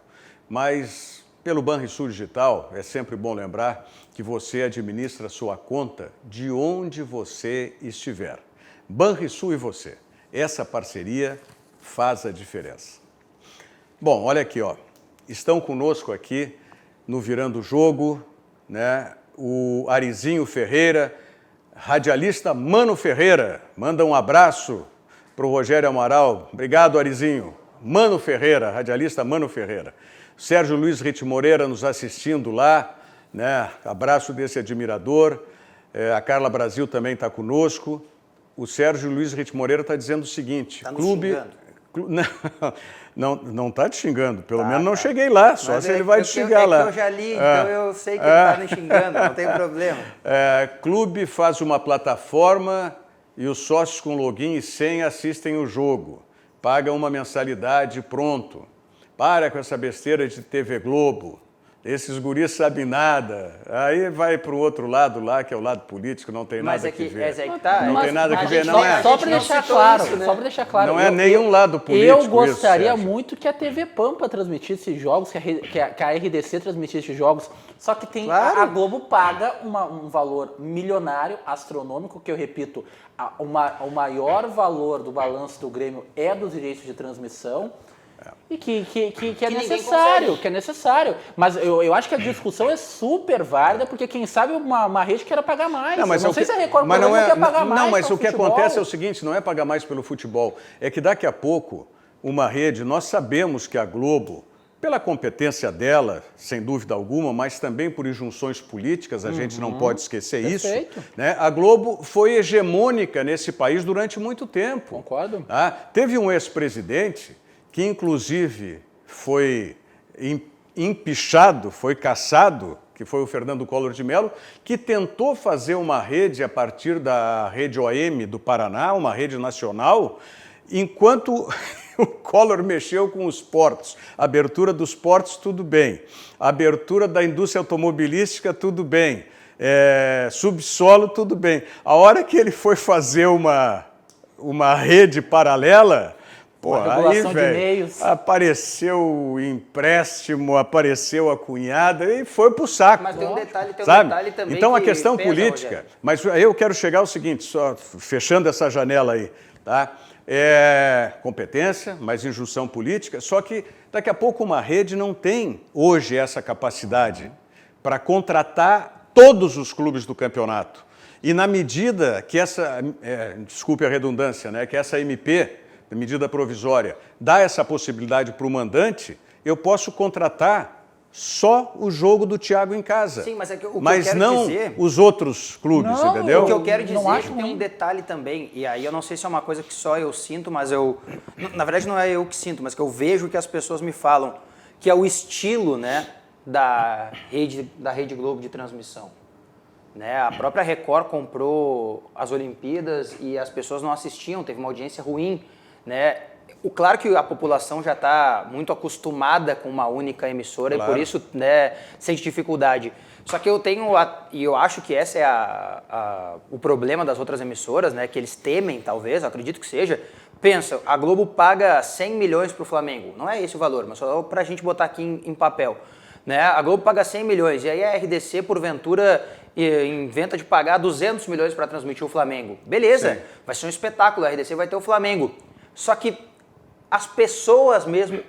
Mas pelo Banrisul Digital, é sempre bom lembrar que você administra a sua conta de onde você estiver. Banrisul e você, essa parceria faz a diferença. Bom, olha aqui, estão conosco aqui no Virando o Jogo, o Arizinho Ferreira, radialista Mano Ferreira, manda um abraço para o Rogério Amaral. Obrigado, Arizinho. Mano Ferreira, radialista Mano Ferreira. Sérgio Luiz Rit Moreira nos assistindo lá, abraço desse admirador. A Carla Brasil também está conosco. O Sérgio Luiz Rit Moreira está dizendo o seguinte, tá xingando. Não está te xingando, pelo menos não cheguei lá, só mas se ele vai te xingar lá. Eu já li, então eu sei que ele está me xingando, não tem problema. Clube faz uma plataforma e os sócios com login e senha assistem o jogo. Pagam uma mensalidade e pronto. Para com essa besteira de TV Globo. Esses guris sabem nada. Aí vai para o outro lado lá, que é o lado político, não tem nada que ver. Não tem nada que ver, não é? Só para deixar claro, Não é nenhum lado político. Eu gostaria muito que a TV Pampa transmitisse jogos, que a RDC transmitisse jogos, só que tem a Globo paga um valor milionário, astronômico, que eu repito, o maior valor do balanço do Grêmio é dos direitos de transmissão. E que é necessário, Mas eu acho que a discussão é super válida, porque quem sabe uma rede quer pagar mais. Não sei se a Record não quer pagar mais. Não, mas o que acontece é o seguinte, não é pagar mais pelo futebol, é que daqui a pouco uma rede, nós sabemos que a Globo, pela competência dela, sem dúvida alguma, mas também por injunções políticas, a gente não pode esquecer isso. A Globo foi hegemônica nesse país durante muito tempo. Concordo. Teve um ex-presidente que inclusive foi empichado, foi cassado, que foi o Fernando Collor de Mello, que tentou fazer uma rede a partir da rede OM do Paraná, uma rede nacional, enquanto o Collor mexeu com os portos. Abertura dos portos, tudo bem. Abertura da indústria automobilística, tudo bem. Subsolo, tudo bem. A hora que ele foi fazer uma rede paralela, aí, velho, apareceu o empréstimo, apareceu a cunhada e foi pro saco. Mas tem um detalhe também. Então a questão política, Rogério. Mas eu quero chegar ao seguinte, só fechando essa janela aí, tá? Competência, mas injunção política, só que daqui a pouco uma rede não tem hoje essa capacidade para contratar todos os clubes do campeonato. E na medida que desculpe a redundância, que essa MP, medida provisória, dá essa possibilidade para o mandante, eu posso contratar só o jogo do Thiago em casa. Sim, mas mas não os outros clubes, entendeu? O que eu quero dizer é que tem um detalhe também, e aí eu não sei se é uma coisa que só eu sinto, mas na verdade não é eu que sinto, mas que eu vejo que as pessoas me falam, que é o estilo, da Rede Globo de transmissão. A própria Record comprou as Olimpíadas e as pessoas não assistiam, teve uma audiência ruim. Claro que a população já está muito acostumada com uma única emissora e por isso sente dificuldade. Só que eu acho que esse é o problema das outras emissoras, que eles temem, talvez, eu acredito que seja. Pensa, a Globo paga 100 milhões para o Flamengo, não é esse o valor, mas só para a gente botar aqui em papel. Né? A Globo paga 100 milhões e aí a RDC, porventura, inventa de pagar 200 milhões para transmitir o Flamengo. Beleza, Sim. vai ser um espetáculo, a RDC vai ter o Flamengo. Só que as pessoas mesmo,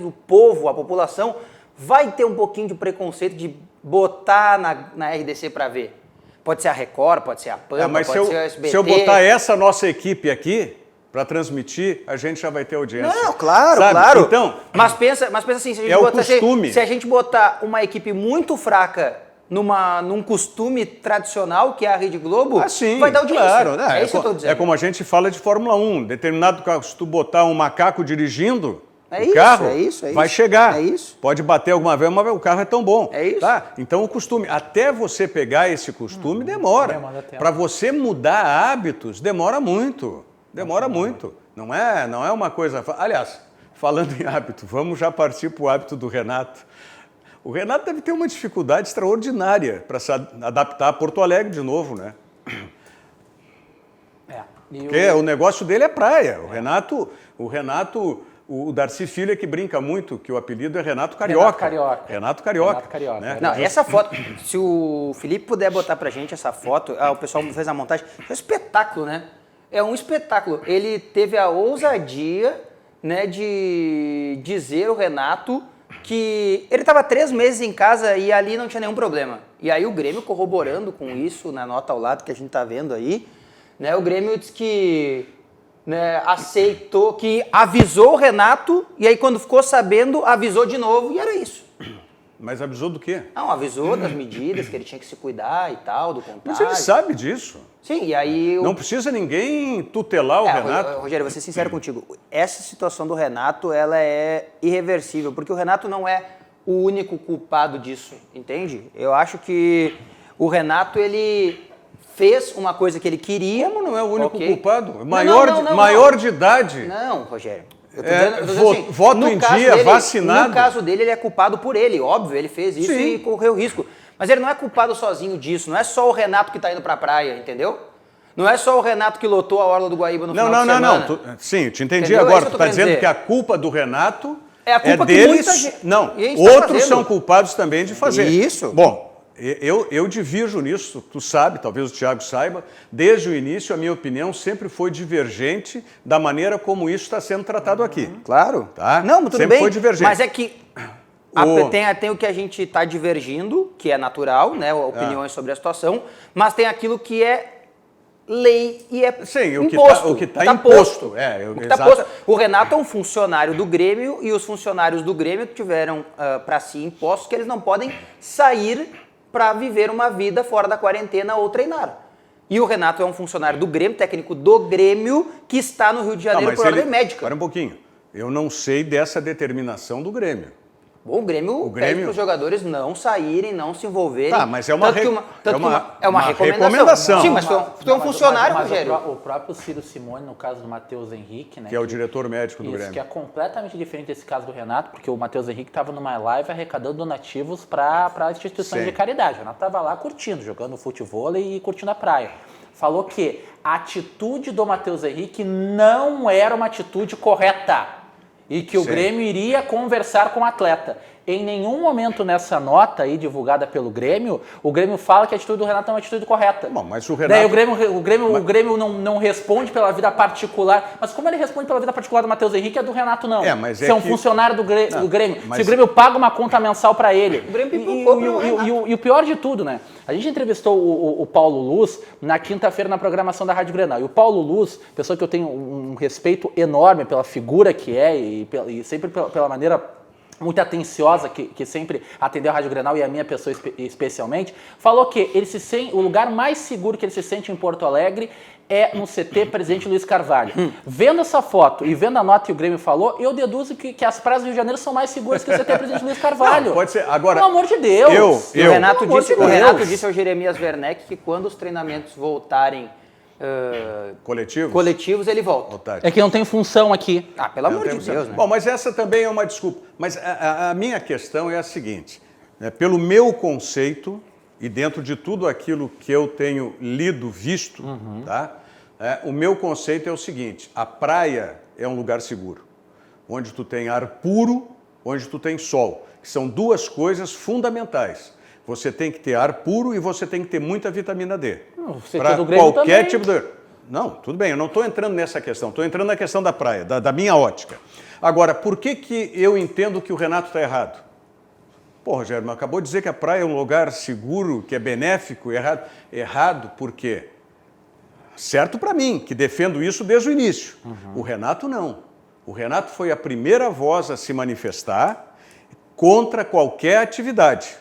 o povo, a população, vai ter um pouquinho de preconceito de botar na RDC para ver. Pode ser a Record, pode ser a Pampa, Mas pode ser a SBT. se eu botar essa nossa equipe aqui para transmitir, a gente já vai ter audiência. Não, claro, sabe? claro. Então, mas pensa assim, se a gente é o botar, costume. se a gente botar uma equipe muito fraca num costume tradicional, que é a Rede Globo, vai dar audiência. Claro, né? É isso que eu tô dizendo. É como a gente fala de Fórmula 1. Determinado carro, se tu botar um macaco dirigindo É o carro, isso, vai chegar. É isso. Pode bater alguma vez, mas o carro é tão bom. É isso. Tá? Então o costume, até você pegar esse costume, demora. Para você mudar hábitos, demora muito. Demora muito. Não é uma coisa... Aliás, falando em hábito, vamos já partir para o hábito do Renato. O Renato deve ter uma dificuldade extraordinária para se adaptar a Porto Alegre de novo, né? Porque o negócio dele é praia. O Renato, o Darcy Filho é que brinca muito, que o apelido é Renato Carioca. Renato Carioca. Né? Não, essa foto, se o Felipe puder botar pra gente essa foto, o pessoal fez a montagem, é um espetáculo, né? É um espetáculo. Ele teve a ousadia, né, de dizer, o Renato, que ele estava 3 meses em casa e ali não tinha nenhum problema. E aí o Grêmio corroborando com isso, na nota ao lado que a gente está vendo aí, né, o Grêmio disse que, né, aceitou, que avisou o Renato e aí quando ficou sabendo, avisou de novo e era isso. Mas avisou do quê? Não, avisou das medidas, que ele tinha que se cuidar e tal, do contágio. Mas ele sabe disso. Sim, e aí... Não precisa ninguém tutelar o Renato. Rogério, vou ser sincero contigo. Essa situação do Renato, ela é irreversível, porque o Renato não é o único culpado disso, entende? Eu acho que o Renato, ele fez uma coisa que ele queria... Como não é o único Okay. culpado? Não. Maior de idade. Não, Rogério. Eu tô dizendo assim, voto em dia, vacinado. No caso dele, ele é culpado por ele, óbvio, ele fez isso e correu risco. Mas ele não é culpado sozinho disso, não é só o Renato que tá indo pra praia, entendeu? Não é só o Renato que lotou a Orla do Guaíba no final de semana. Sim, eu te entendi. Entendeu? Agora. É Tu tá dizendo que a culpa do Renato é a culpa que deles. Muita gente, não, tá outros fazendo. são culpados também de fazer. Isso. Bom, eu divirjo nisso, tu sabe, talvez o Thiago saiba, desde o início a minha opinião sempre foi divergente da maneira como isso está sendo tratado aqui. Claro. Tá? Não, tudo sempre bem, foi divergente. mas é que tem o que a gente está divergindo, que é natural, né, opiniões sobre a situação, mas tem aquilo que é lei e é imposto. O que está imposto. O Renato é um funcionário do Grêmio e os funcionários do Grêmio tiveram para si impostos que eles não podem sair para viver uma vida fora da quarentena ou treinar. E o Renato é um funcionário do Grêmio, técnico do Grêmio, que está no Rio de Janeiro por ordem médica. Espera um pouquinho. Eu não sei dessa determinação do Grêmio. Bom, o Grêmio pede para os jogadores não saírem, não se envolverem. Tá, mas é uma recomendação. Sim, mas foi um funcionário, Rogério. O próprio Ciro Simone, no caso do Matheus Henrique, né? Que é o diretor médico do Grêmio. Que é completamente diferente desse caso do Renato, porque o Matheus Henrique estava numa live arrecadando donativos para instituições de caridade. O Renato estava lá curtindo, jogando futebol e curtindo a praia. Falou que a atitude do Matheus Henrique não era uma atitude correta. E que o Grêmio iria conversar com o atleta. Em nenhum momento nessa nota aí divulgada pelo Grêmio, o Grêmio fala que a atitude do Renato é uma atitude correta. Bom, mas o Renato... Daí o Grêmio não responde pela vida particular. Mas como ele responde pela vida particular do Matheus Henrique, a do Renato não. Você é um funcionário do Grêmio. Se o Grêmio paga uma conta mensal para ele. O Grêmio e o pior de tudo, né? A gente entrevistou o Paulo Luz na quinta-feira na programação da Rádio Grenal. E o Paulo Luz, pessoa que eu tenho um respeito enorme pela figura que é e sempre pela maneira muito atenciosa que sempre atendeu a Rádio Grenal e a minha pessoa especialmente, falou que o lugar mais seguro que ele se sente em Porto Alegre é no CT Presidente Luiz Carvalho. Vendo essa foto e vendo a nota que o Grêmio falou, eu deduzo que as praias do Rio de Janeiro são mais seguras que o CT Presidente Luiz Carvalho. Não, pode ser. Agora, pelo amor de Deus. O Renato disse ao Jeremias Werneck que quando os treinamentos voltarem coletivos, ele volta. É que não tem função aqui. Pelo amor de Deus, né? Bom, mas essa também é uma desculpa. Mas a minha questão é a seguinte, né? Pelo meu conceito, e dentro de tudo aquilo que eu tenho lido, visto, tá? O meu conceito é o seguinte, a praia é um lugar seguro, onde tu tem ar puro, onde tu tem sol, que são duas coisas fundamentais. Você tem que ter ar puro e você tem que ter muita vitamina D. Para qualquer tipo de... Não, tudo bem, eu não estou entrando nessa questão, estou entrando na questão da praia, da minha ótica. Agora, por que eu entendo que o Renato está errado? Pô, Rogério, mas acabou de dizer que a praia é um lugar seguro, que é benéfico, errado. Errado por quê? Certo para mim, que defendo isso desde o início. O Renato não. O Renato foi a primeira voz a se manifestar contra qualquer atividade.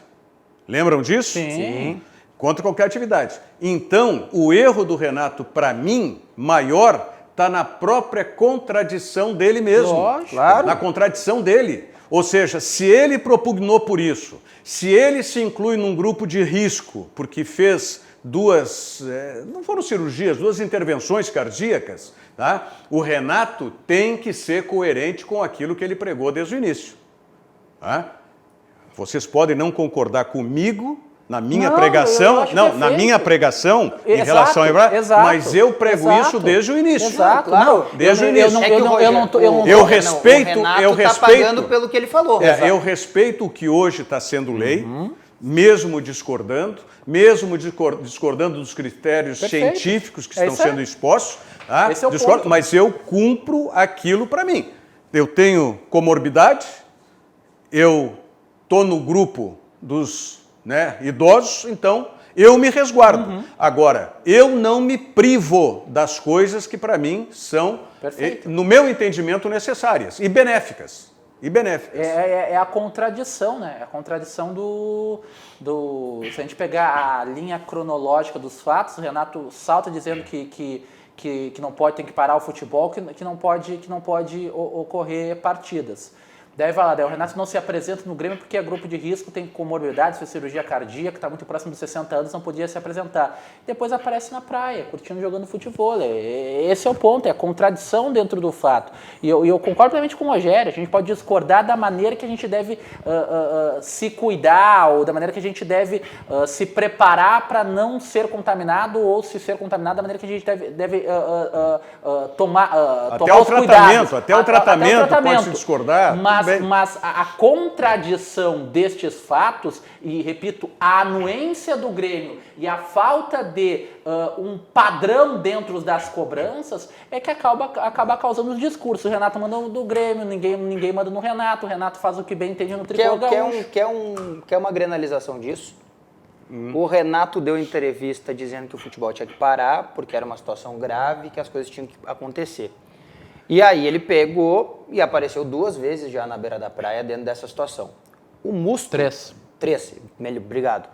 Lembram disso? Sim. Contra qualquer atividade. Então, o erro do Renato, para mim, maior, está na própria contradição dele mesmo. Lógico. Claro. Na contradição dele. Ou seja, se ele propugnou por isso, se ele se inclui num grupo de risco, porque fez não foram cirurgias, 2 intervenções cardíacas, tá? O Renato tem que ser coerente com aquilo que ele pregou desde o início. Tá? Vocês podem não concordar comigo na minha pregação, na minha pregação em relação a Ibrahim, mas eu prego isso desde o início. Exato, claro, desde o início. Eu respeito, o Renato tá pagando pelo que ele falou. Eu respeito o que hoje está sendo lei, mesmo discordando dos critérios científicos que estão sendo expostos, tá? Esse é o ponto. Mas eu cumpro aquilo para mim. Eu tenho comorbidade, eu estou no grupo dos idosos, então eu me resguardo. Agora, eu não me privo das coisas que para mim são, no meu entendimento, necessárias e benéficas. É a contradição, né? É a contradição se a gente pegar a linha cronológica dos fatos, o Renato salta dizendo que não pode, tem que parar o futebol, que não pode ocorrer partidas. Daí vai lá, o Renato não se apresenta no Grêmio porque é grupo de risco, tem comorbidades, fez cirurgia cardíaca, está muito próximo dos 60 anos, não podia se apresentar. Depois aparece na praia, curtindo, jogando futebol. Esse é o ponto, é a contradição dentro do fato. E eu concordo plenamente com o Rogério, a gente pode discordar da maneira que a gente deve se cuidar, ou da maneira que a gente deve se preparar para não ser contaminado, ou se ser contaminado, da maneira que a gente deve tomar os cuidados. Até o tratamento pode se discordar. Mas a contradição destes fatos, e repito, a anuência do Grêmio e a falta de um padrão dentro das cobranças é que acaba causando os discursos. O Renato manda do Grêmio, ninguém manda no Renato, o Renato faz o que bem entende no tricolor gaúcho. Quer uma granalização disso? O Renato deu entrevista dizendo que o futebol tinha que parar, porque era uma situação grave, que as coisas tinham que acontecer. E aí ele pegou e apareceu 2 vezes já na beira da praia dentro dessa situação. O Musto... 3, obrigado.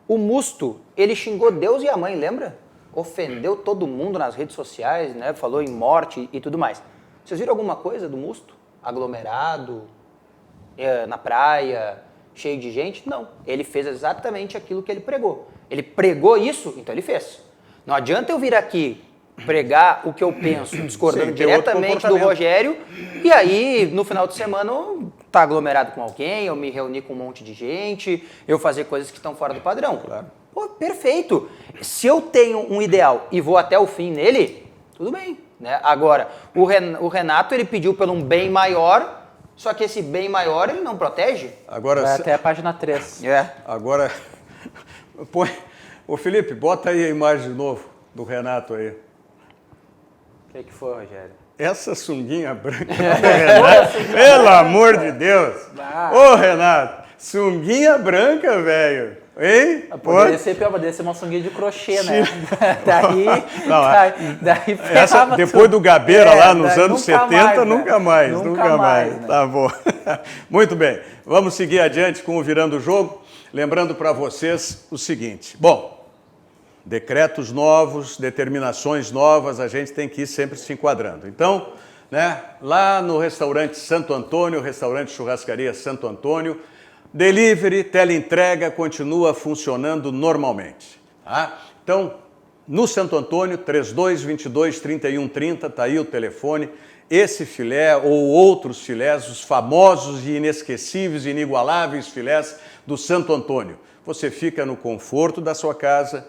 O Musto, ele xingou Deus e a mãe, lembra? Ofendeu todo mundo nas redes sociais, né? Falou em morte e tudo mais. Vocês viram alguma coisa do Musto? Aglomerado, na praia, cheio de gente? Não. Ele fez exatamente aquilo que ele pregou. Ele pregou isso, então ele fez. Não adianta eu vir aqui pregar o que eu penso, discordando diretamente do Rogério, e aí, no final de semana, tá aglomerado com alguém, eu me reunir com um monte de gente, eu fazer coisas que estão fora do padrão. Claro. Pô, perfeito. Se eu tenho um ideal e vou até o fim nele, tudo bem. Né? Agora, o Renato, ele pediu por um bem maior, só que esse bem maior, ele não protege. Agora, vai até a página 3. Agora, ô Felipe, bota aí a imagem de novo do Renato aí. O que foi, Rogério? Essa sunguinha branca do Renato, pelo amor de Deus! Ô, Renato, sunguinha branca, velho! Hein? Poderia ser pior, poderia ser uma sunguinha de crochê, né? daí essa, depois do Gabeira lá nos anos 70, mais, nunca mais. Né? Tá bom. Muito bem, vamos seguir adiante com o Virando o Jogo. Lembrando para vocês o seguinte, decretos novos, determinações novas, a gente tem que ir sempre se enquadrando. Então, lá no restaurante Santo Antônio, restaurante Churrascaria Santo Antônio, delivery, teleentrega continua funcionando normalmente. Tá? Então, no Santo Antônio, 3222-3130, está aí o telefone. Esse filé ou outros filés, os famosos e inesquecíveis e inigualáveis filés do Santo Antônio. Você fica no conforto da sua casa,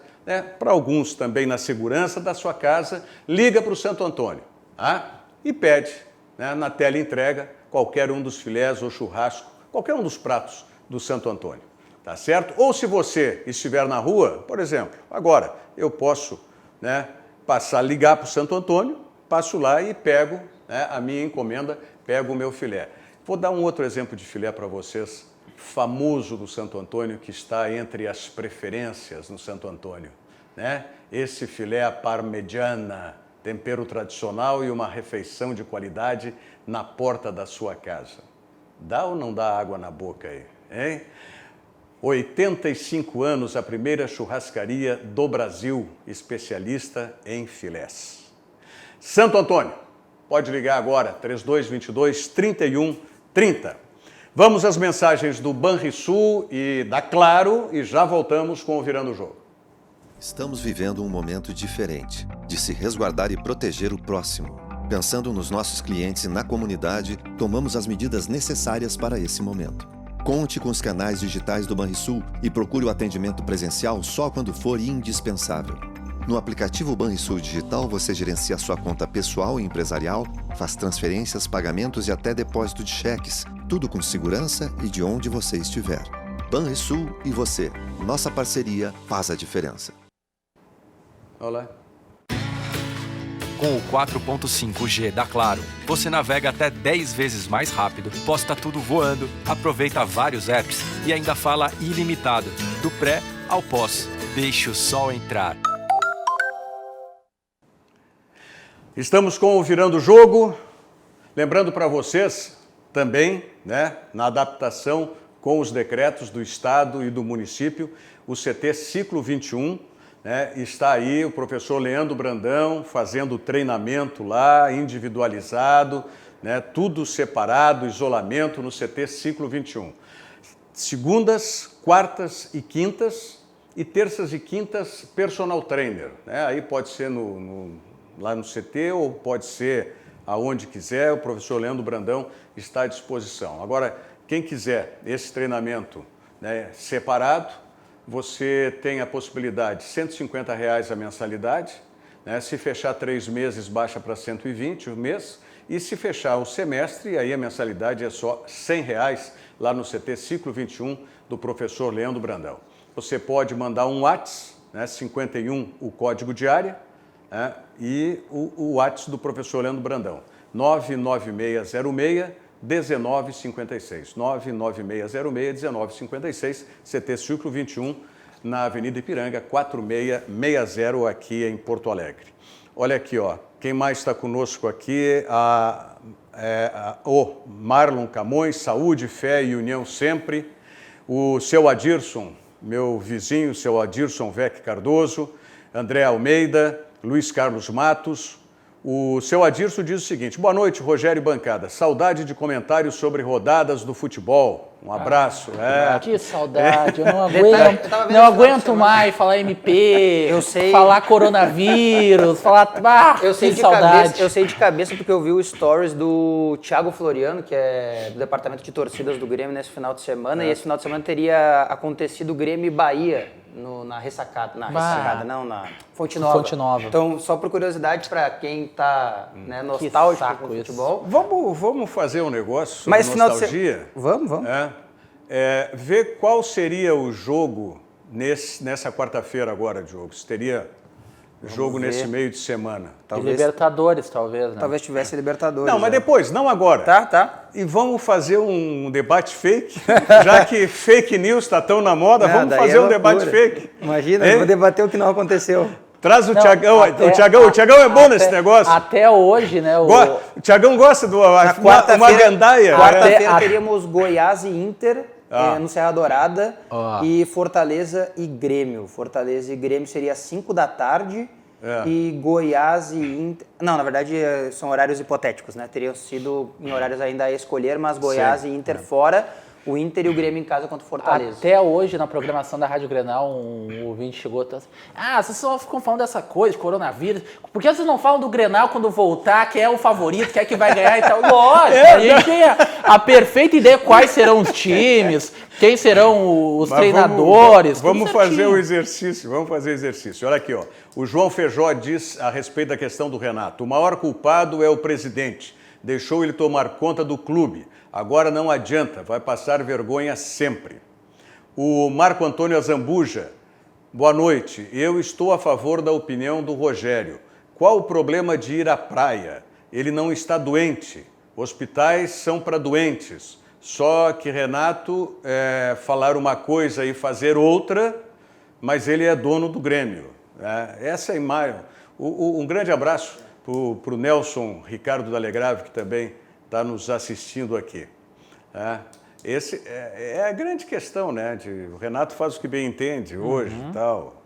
para alguns também na segurança da sua casa, liga para o Santo Antônio e pede na teleentrega qualquer um dos filés ou churrasco, qualquer um dos pratos do Santo Antônio, tá certo? Ou se você estiver na rua, por exemplo, agora eu posso, né, ligar para o Santo Antônio, passo lá e pego, né, a minha encomenda, pego o meu filé. Vou dar um outro exemplo de filé para vocês, famoso do Santo Antônio, que está entre as preferências no Santo Antônio, né? Esse filé à parmegiana, tempero tradicional e uma refeição de qualidade na porta da sua casa. Dá ou não dá água na boca aí, hein? 85 anos, a primeira churrascaria do Brasil, especialista em filés. Santo Antônio, pode ligar agora, 3222-3130. Vamos às mensagens do Banrisul e da Claro e já voltamos com o Virando o Jogo. Estamos vivendo um momento diferente, de se resguardar e proteger o próximo. Pensando nos nossos clientes e na comunidade, tomamos as medidas necessárias para esse momento. Conte com os canais digitais do Banrisul e procure o atendimento presencial só quando for indispensável. No aplicativo Banrisul Digital, você gerencia sua conta pessoal e empresarial, faz transferências, pagamentos e até depósito de cheques, tudo com segurança e de onde você estiver. Banrisul e você. Nossa parceria faz a diferença. Olá. Com o 4.5G da Claro, você navega até 10 vezes mais rápido, posta tudo voando, aproveita vários apps e ainda fala ilimitado, do pré ao pós. Deixe o sol entrar. Estamos com o Virando o Jogo. Lembrando para vocês também, né, na adaptação com os decretos do Estado e do município, o CT Ciclo 21, né, está aí o professor Leandro Brandão fazendo treinamento lá, individualizado, né, tudo separado, isolamento no CT Ciclo 21. Segundas, quartas e quintas, e terças e quintas personal trainer, né? Aí pode ser lá no CT ou pode ser aonde quiser, o professor Leandro Brandão está à disposição. Agora, quem quiser esse treinamento, né, separado, você tem a possibilidade de R$ 150 a mensalidade, né? Se fechar 3 meses, baixa para 120 o mês, e se fechar o semestre, aí a mensalidade é só R$ 100 lá no CT Ciclo 21 do professor Leandro Brandão. Você pode mandar um WhatsApp, né, 51, o código de área, né, e o WhatsApp do professor Leandro Brandão, 99606-1956, 99606-1956, CT Ciclo 21, na Avenida Ipiranga, 4660, aqui em Porto Alegre. Olha aqui, ó, quem mais está conosco aqui, o Marlon Camões, saúde, fé e união sempre, o seu Adirson, meu vizinho, seu Adirson Vec Cardoso, André Almeida, Luiz Carlos Matos. O seu Adirson diz o seguinte: boa noite, Rogério e bancada. Saudade de comentários sobre rodadas do futebol. Um abraço. Que saudade, eu não aguento mais falar MP, falar coronavírus, falar... Eu sei que de saudade. cabeça, eu sei de cabeça porque eu vi o stories do Thiago Floriano, que é do departamento de torcidas do Grêmio nesse final de semana, e esse final de semana teria acontecido Grêmio e Bahia na ressacada, na Fonte Nova. Fonte Nova. Então, só por curiosidade para quem tá, né, nostálgico com o futebol. Vamos fazer um negócio sobre Mas nostalgia? Vamos. Ver qual seria o jogo nessa quarta-feira agora, Diogo. Se teria jogo nesse meio de semana. Talvez. Libertadores, talvez, né? Talvez tivesse Libertadores. Não, mas depois, não agora. Tá. E vamos fazer um debate fake, já que fake news está tão na moda, vamos fazer um debate fake. Imagina, eu vou debater o que não aconteceu. Traz o Thiagão. O Thiagão é bom nesse negócio. Até hoje, né? O Thiagão gosta de uma gandaia. Quarta-feira teríamos Goiás e Inter no Serra Dourada e Fortaleza e Grêmio. Fortaleza e Grêmio seria 5 da tarde e Goiás e Inter... Não, na verdade são horários hipotéticos, né? Teriam sido em horários ainda a escolher, mas Goiás e Inter fora. O Inter e o Grêmio em casa contra o Fortaleza. Até hoje, na programação da Rádio Grenal, um ouvinte chegou e disse: vocês só ficam falando dessa coisa, de coronavírus. Por que vocês não falam do Grenal quando voltar, que é o favorito, que é que vai ganhar e tal? Lógico, a gente tem a perfeita ideia quais serão os times, quem serão os treinadores. Vamos fazer o exercício, Olha aqui, ó. O João Feijó diz a respeito da questão do Renato: o maior culpado é o presidente. deixou ele tomar conta do clube. Agora não adianta, vai passar vergonha sempre. O Marco Antônio Azambuja, boa noite. Eu estou a favor da opinião do Rogério. Qual o problema de ir à praia? Ele não está doente. Hospitais são para doentes. Só que Renato falar uma coisa e fazer outra, mas ele é dono do Grêmio. Essa é a imagem. Um grande abraço para o Nelson Ricardo D'Alegrave, que também está nos assistindo aqui. Esse é a grande questão, né? O Renato faz o que bem entende hoje e tal,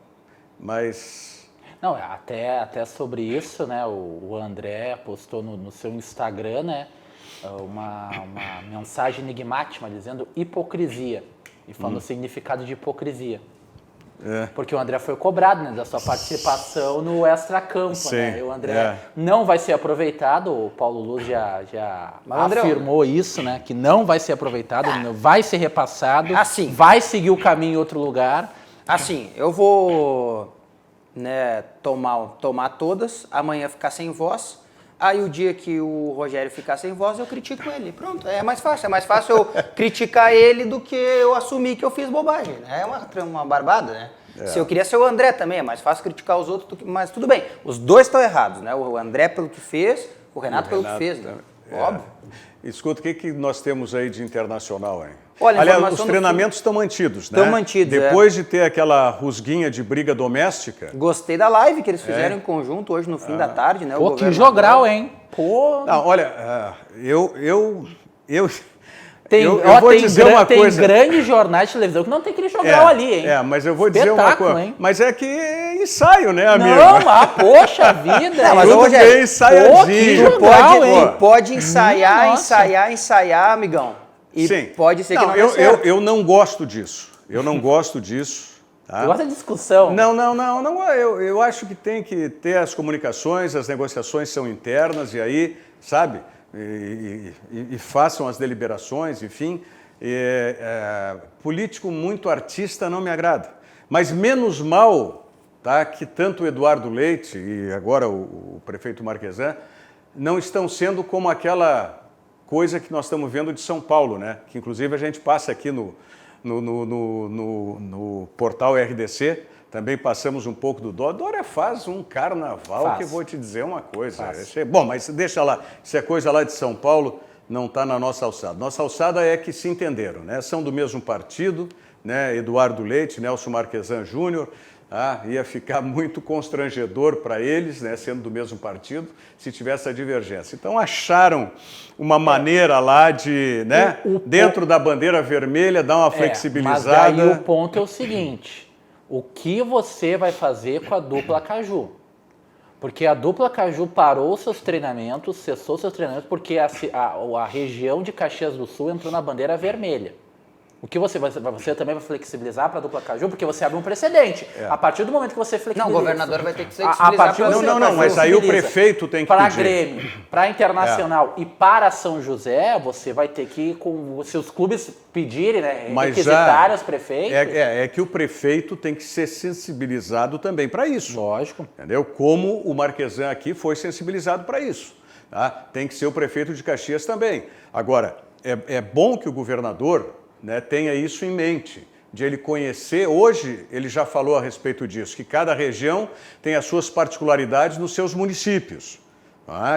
mas... Não, até sobre isso, né? O André postou no seu Instagram, né? Uma mensagem enigmática dizendo hipocrisia e falando o significado de hipocrisia. Porque o André foi cobrado, né, da sua participação no extracampo, né? E o André não vai ser aproveitado, o Paulo Luz já afirmou isso, né? Que não vai ser aproveitado, vai ser repassado, assim, vai seguir o caminho em outro lugar. Assim, eu vou, né, tomar todas, amanhã ficar sem voz. Aí o dia que o Rogério ficar sem voz, eu critico ele. Pronto, é mais fácil. É mais fácil eu criticar ele do que eu assumir que eu fiz bobagem. Né? É uma barbada, né? Se eu queria ser o André também, é mais fácil criticar os outros, mas tudo bem. Os dois estão errados, né? O André pelo que fez, o Renato pelo que fez, né? Óbvio. Escuta, o que nós temos aí de internacional, hein? Olha, aliás, os treinamentos estão mantidos, né? Estão mantidos, depois de ter aquela rusguinha de briga doméstica. Gostei da live que eles fizeram em conjunto hoje no fim da tarde, né? Pô, que jogral, hein? Pô. Não, olha, eu vou dizer uma coisa. Tem grandes jornais de televisão que não tem aquele jogral ali, hein? Mas eu vou dizer uma coisa. Hein? Mas é que ensaio, né, amigo? Não, poxa vida. Não, mas tudo hoje bem ensaiadinho. Tu pode ensaiar, amigão. E sim. pode ser que não dê certo. Eu não gosto disso. Eu não gosto disso. Tá? Eu gosto da discussão. Não. Eu acho que tem que ter as comunicações, as negociações são internas e aí, sabe? E façam as deliberações, enfim. Político muito artista não me agrada. Mas menos mal, tá, que tanto o Eduardo Leite e agora o prefeito Marquesan não estão sendo como aquela coisa que nós estamos vendo de São Paulo, né? Que inclusive a gente passa aqui no portal RDC, também passamos um pouco do Dória. Dória faz um carnaval que eu vou te dizer uma coisa. Bom, mas deixa lá, se é coisa lá de São Paulo, não está na nossa alçada. Nossa alçada é que se entenderam, né? São do mesmo partido, né? Eduardo Leite, Nelson Marquesan Júnior. Ia ficar muito constrangedor para eles, né, sendo do mesmo partido, se tivesse a divergência. Então acharam uma maneira lá de, né, dentro da bandeira vermelha, dar uma flexibilizada. Mas aí o ponto é o seguinte, o que você vai fazer com a dupla Caju? Porque a dupla Caju parou seus treinamentos, cessou seus treinamentos, porque a região de Caxias do Sul entrou na bandeira vermelha. O que você também vai flexibilizar para a dupla Caju, porque você abre um precedente. A partir do momento que você flexibiliza... Não, o governador vai ter que flexibilizar. Não, mas aí o prefeito tem que para pedir. Grêmio, para Internacional e para São José, você vai ter que, com seus clubes pedirem, né, requisitarem os prefeitos. É que o prefeito tem que ser sensibilizado também para isso. Lógico. Entendeu? Como o Marquesan aqui foi sensibilizado para isso. Tá? Tem que ser o prefeito de Caxias também. Agora, é bom que o governador... né, tenha isso em mente, de ele conhecer, hoje ele já falou a respeito disso, que cada região tem as suas particularidades nos seus municípios,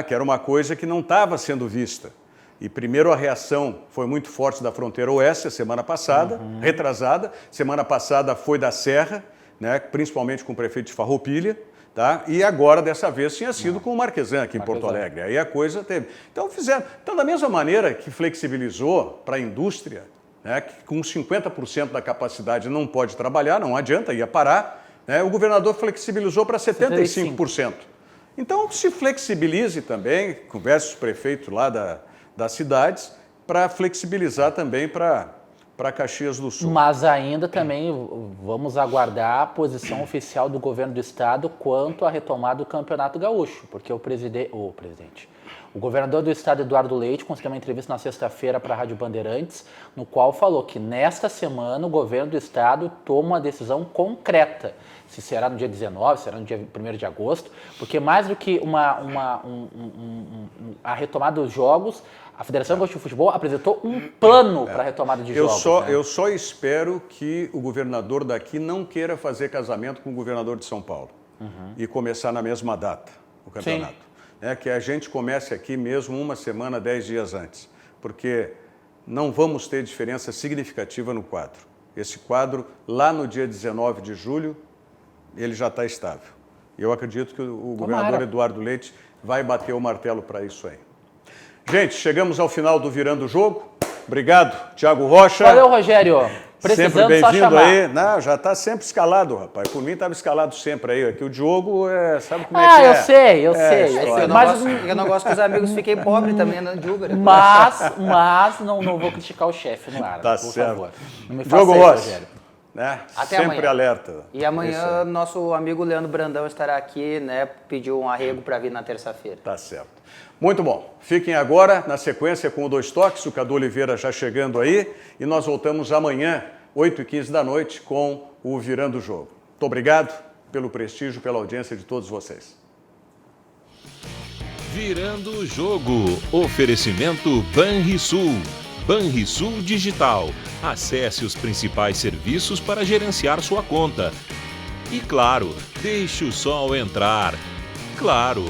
que era uma coisa que não estava sendo vista. E primeiro a reação foi muito forte da fronteira oeste, a semana passada, retrasada, semana passada foi da Serra, né, principalmente com o prefeito de Farroupilha, tá? E agora, dessa vez, tinha sido com o Marquesan aqui em Porto Alegre. Aí a coisa teve. Então fizeram. Então, da mesma maneira que flexibilizou para a indústria, né, que com 50% da capacidade não pode trabalhar, não adianta, ia parar, né, o governador flexibilizou para 75%. Então, se flexibilize também, converse com os prefeitos lá das cidades, para flexibilizar também para para Caxias do Sul. Mas ainda também vamos aguardar a posição oficial do governo do estado quanto à retomada do Campeonato Gaúcho, porque o governador do estado, Eduardo Leite, concedeu uma entrevista na sexta-feira para a Rádio Bandeirantes, no qual falou que nesta semana o governo do estado toma uma decisão concreta, se será no dia 19, será no dia 1º de agosto, porque mais do que a retomada dos jogos, a Federação Gaúcha de Futebol apresentou um plano para a retomada de jogos. Eu só espero que o governador daqui não queira fazer casamento com o governador de São Paulo e começar na mesma data o campeonato. Que a gente comece aqui mesmo uma semana, 10 dias antes, porque não vamos ter diferença significativa no quadro. Esse quadro, lá no dia 19 de julho, ele já está estável. Eu acredito que o governador Eduardo Leite vai bater o martelo para isso aí. Gente, chegamos ao final do Virando o Jogo. Obrigado, Thiago Rocha. Valeu, Rogério. Precisando, sempre só bem-vindo chamar. aí. Não, já está sempre escalado, rapaz. Por mim estava escalado sempre aí. Aqui o Diogo, sabe como é que é? Eu sei. Eu não gosto que os amigos fiquem pobres também andando de Uber. Mas não vou criticar o chefe no ar, Tá por certo. favor. Não me faça Diogo isso, Rossi, Rogério. né? Até Sempre amanhã. alerta. E amanhã nosso amigo Leandro Brandão estará aqui, né? Pediu um arrego para vir na terça-feira. Tá certo. Muito bom. Fiquem agora na sequência com o Dois Toques, o Cadu Oliveira já chegando aí. E nós voltamos amanhã, 8h15 da noite, com o Virando o Jogo. Muito obrigado pelo prestígio, pela audiência de todos vocês. Virando o Jogo. Oferecimento Banrisul. Banrisul Digital. Acesse os principais serviços para gerenciar sua conta. E claro, deixe o sol entrar. Claro.